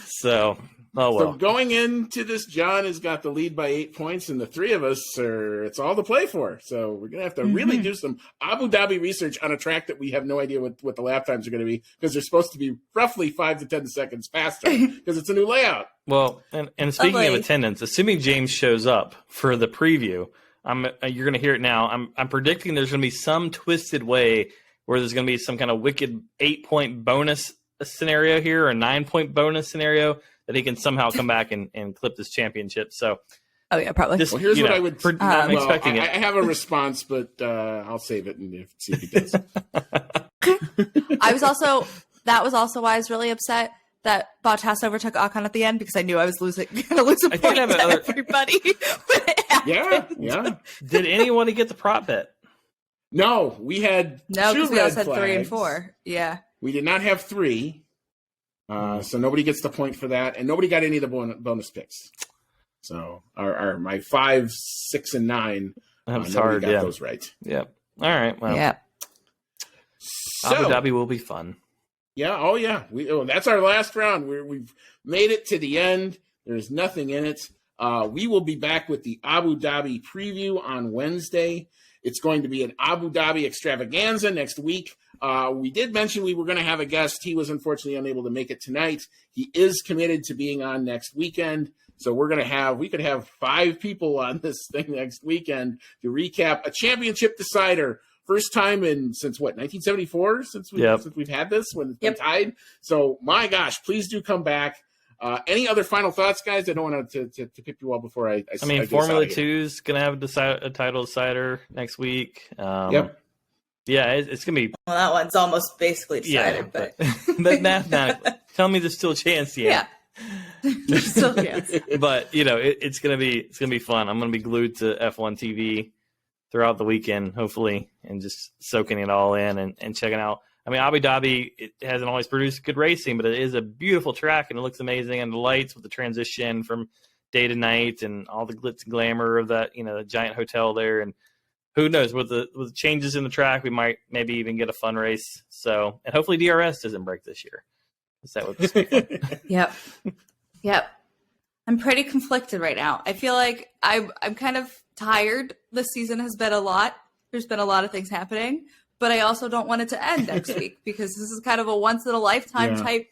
so. Oh, well. So going into this, John has got the lead by 8 points, and the 3 of us it's all to play for. So we're going to have to really do some Abu Dhabi research on a track that we have no idea what the lap times are going to be, because they're supposed to be roughly 5 to 10 seconds faster because it's a new layout. Well, and speaking of attendance, assuming James shows up for the preview, you're going to hear it now. I'm predicting there's going to be some twisted way where there's going to be some kind of wicked 8-point bonus scenario here, or a 9-point bonus scenario, that he can somehow come back and clip this championship. So, oh yeah, probably. Well, here's what I would. I'm expecting it. I have a response, but I'll save it and see if he does. That was also why I was really upset that Bottas overtook Ocon at the end, because I knew I was going to lose a point to everybody. Yeah. Did anyone get the prop bet? No, we had because we also had flags. 3 and 4. Yeah, we did not have 3. So nobody gets the point for that, and nobody got any of the bonus picks. So my 5, 6, and 9, nobody got those right. Yep. All right. Well, yeah. So, Abu Dhabi will be fun. Yeah. Oh yeah. That's our last round. We've made it to the end. There's nothing in it. We will be back with the Abu Dhabi preview on Wednesday. It's going to be an Abu Dhabi extravaganza next week. We did mention we were going to have a guest. He was unfortunately unable to make it tonight. He is committed to being on next weekend. So we could have 5 people on this thing next weekend to recap a championship decider. First time since 1974 since we've had this when it's been tied. So my gosh, please do come back. Any other final thoughts, guys? I don't want to pick you all before I mean, Formula 2 is going to have a title decider next week. Yeah, it's going to be... Well, that one's almost basically decided. But mathematically, tell me there's still a chance, Yeah. There's still a chance. But, it's going to be fun. I'm going to be glued to F1 TV throughout the weekend, hopefully, and just soaking it all in and checking out. I mean, Abu Dhabi, it hasn't always produced good racing, but it is a beautiful track, and it looks amazing. And the lights with the transition from day to night and all the glitz and glamour of that, the giant hotel there. And who knows, with the changes in the track, we might maybe even get a fun race. So, and hopefully DRS doesn't break this year. That would just be fun. Yep. I'm pretty conflicted right now. I feel like I'm kind of tired. This season has been a lot. There's been a lot of things happening, but I also don't want it to end next week because this is kind of a once in a lifetime type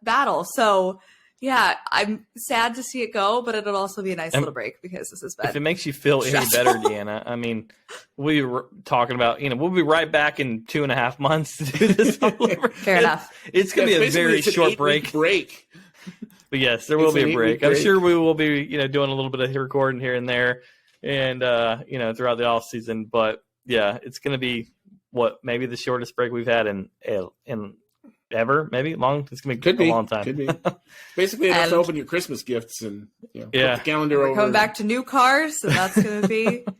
battle. So yeah, I'm sad to see it go, but it'll also be a nice little break because this has been. If it makes you feel any better, Deanna, I mean, we were talking about, we'll be right back in 2.5 months to do this all over. Fair enough. It's going to be a very short break. But yes, there will be a break. I'm sure we will be, doing a little bit of recording here and there, and throughout the off season. But yeah, it's going to be maybe the shortest break we've had in ever, maybe long. It's going to be a long time. Could be. Basically, enough to open your Christmas gifts and put the calendar we're over. Coming back to new cars, so that's going to be a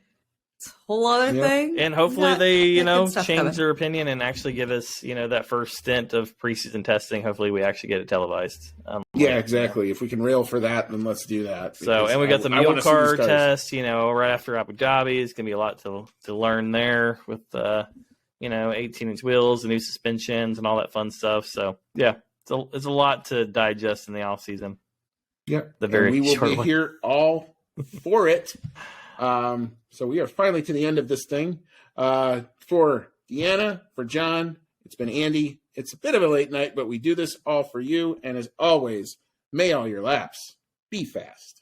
whole other thing. And hopefully they, change their opinion and actually give us, that first stint of preseason testing. Hopefully we actually get it televised. Exactly. If we can rail for that, then let's do that. So, and we got the mule car test, right after Abu Dhabi. It's going to be a lot to learn there with, 18-inch wheels, the new suspensions, and all that fun stuff. So, yeah, it's a lot to digest in the off season. Yep. We will be here all for it. So we are finally to the end of this thing. For Deanna, for John, it's been Andy. It's a bit of a late night, but we do this all for you. And as always, may all your laps be fast.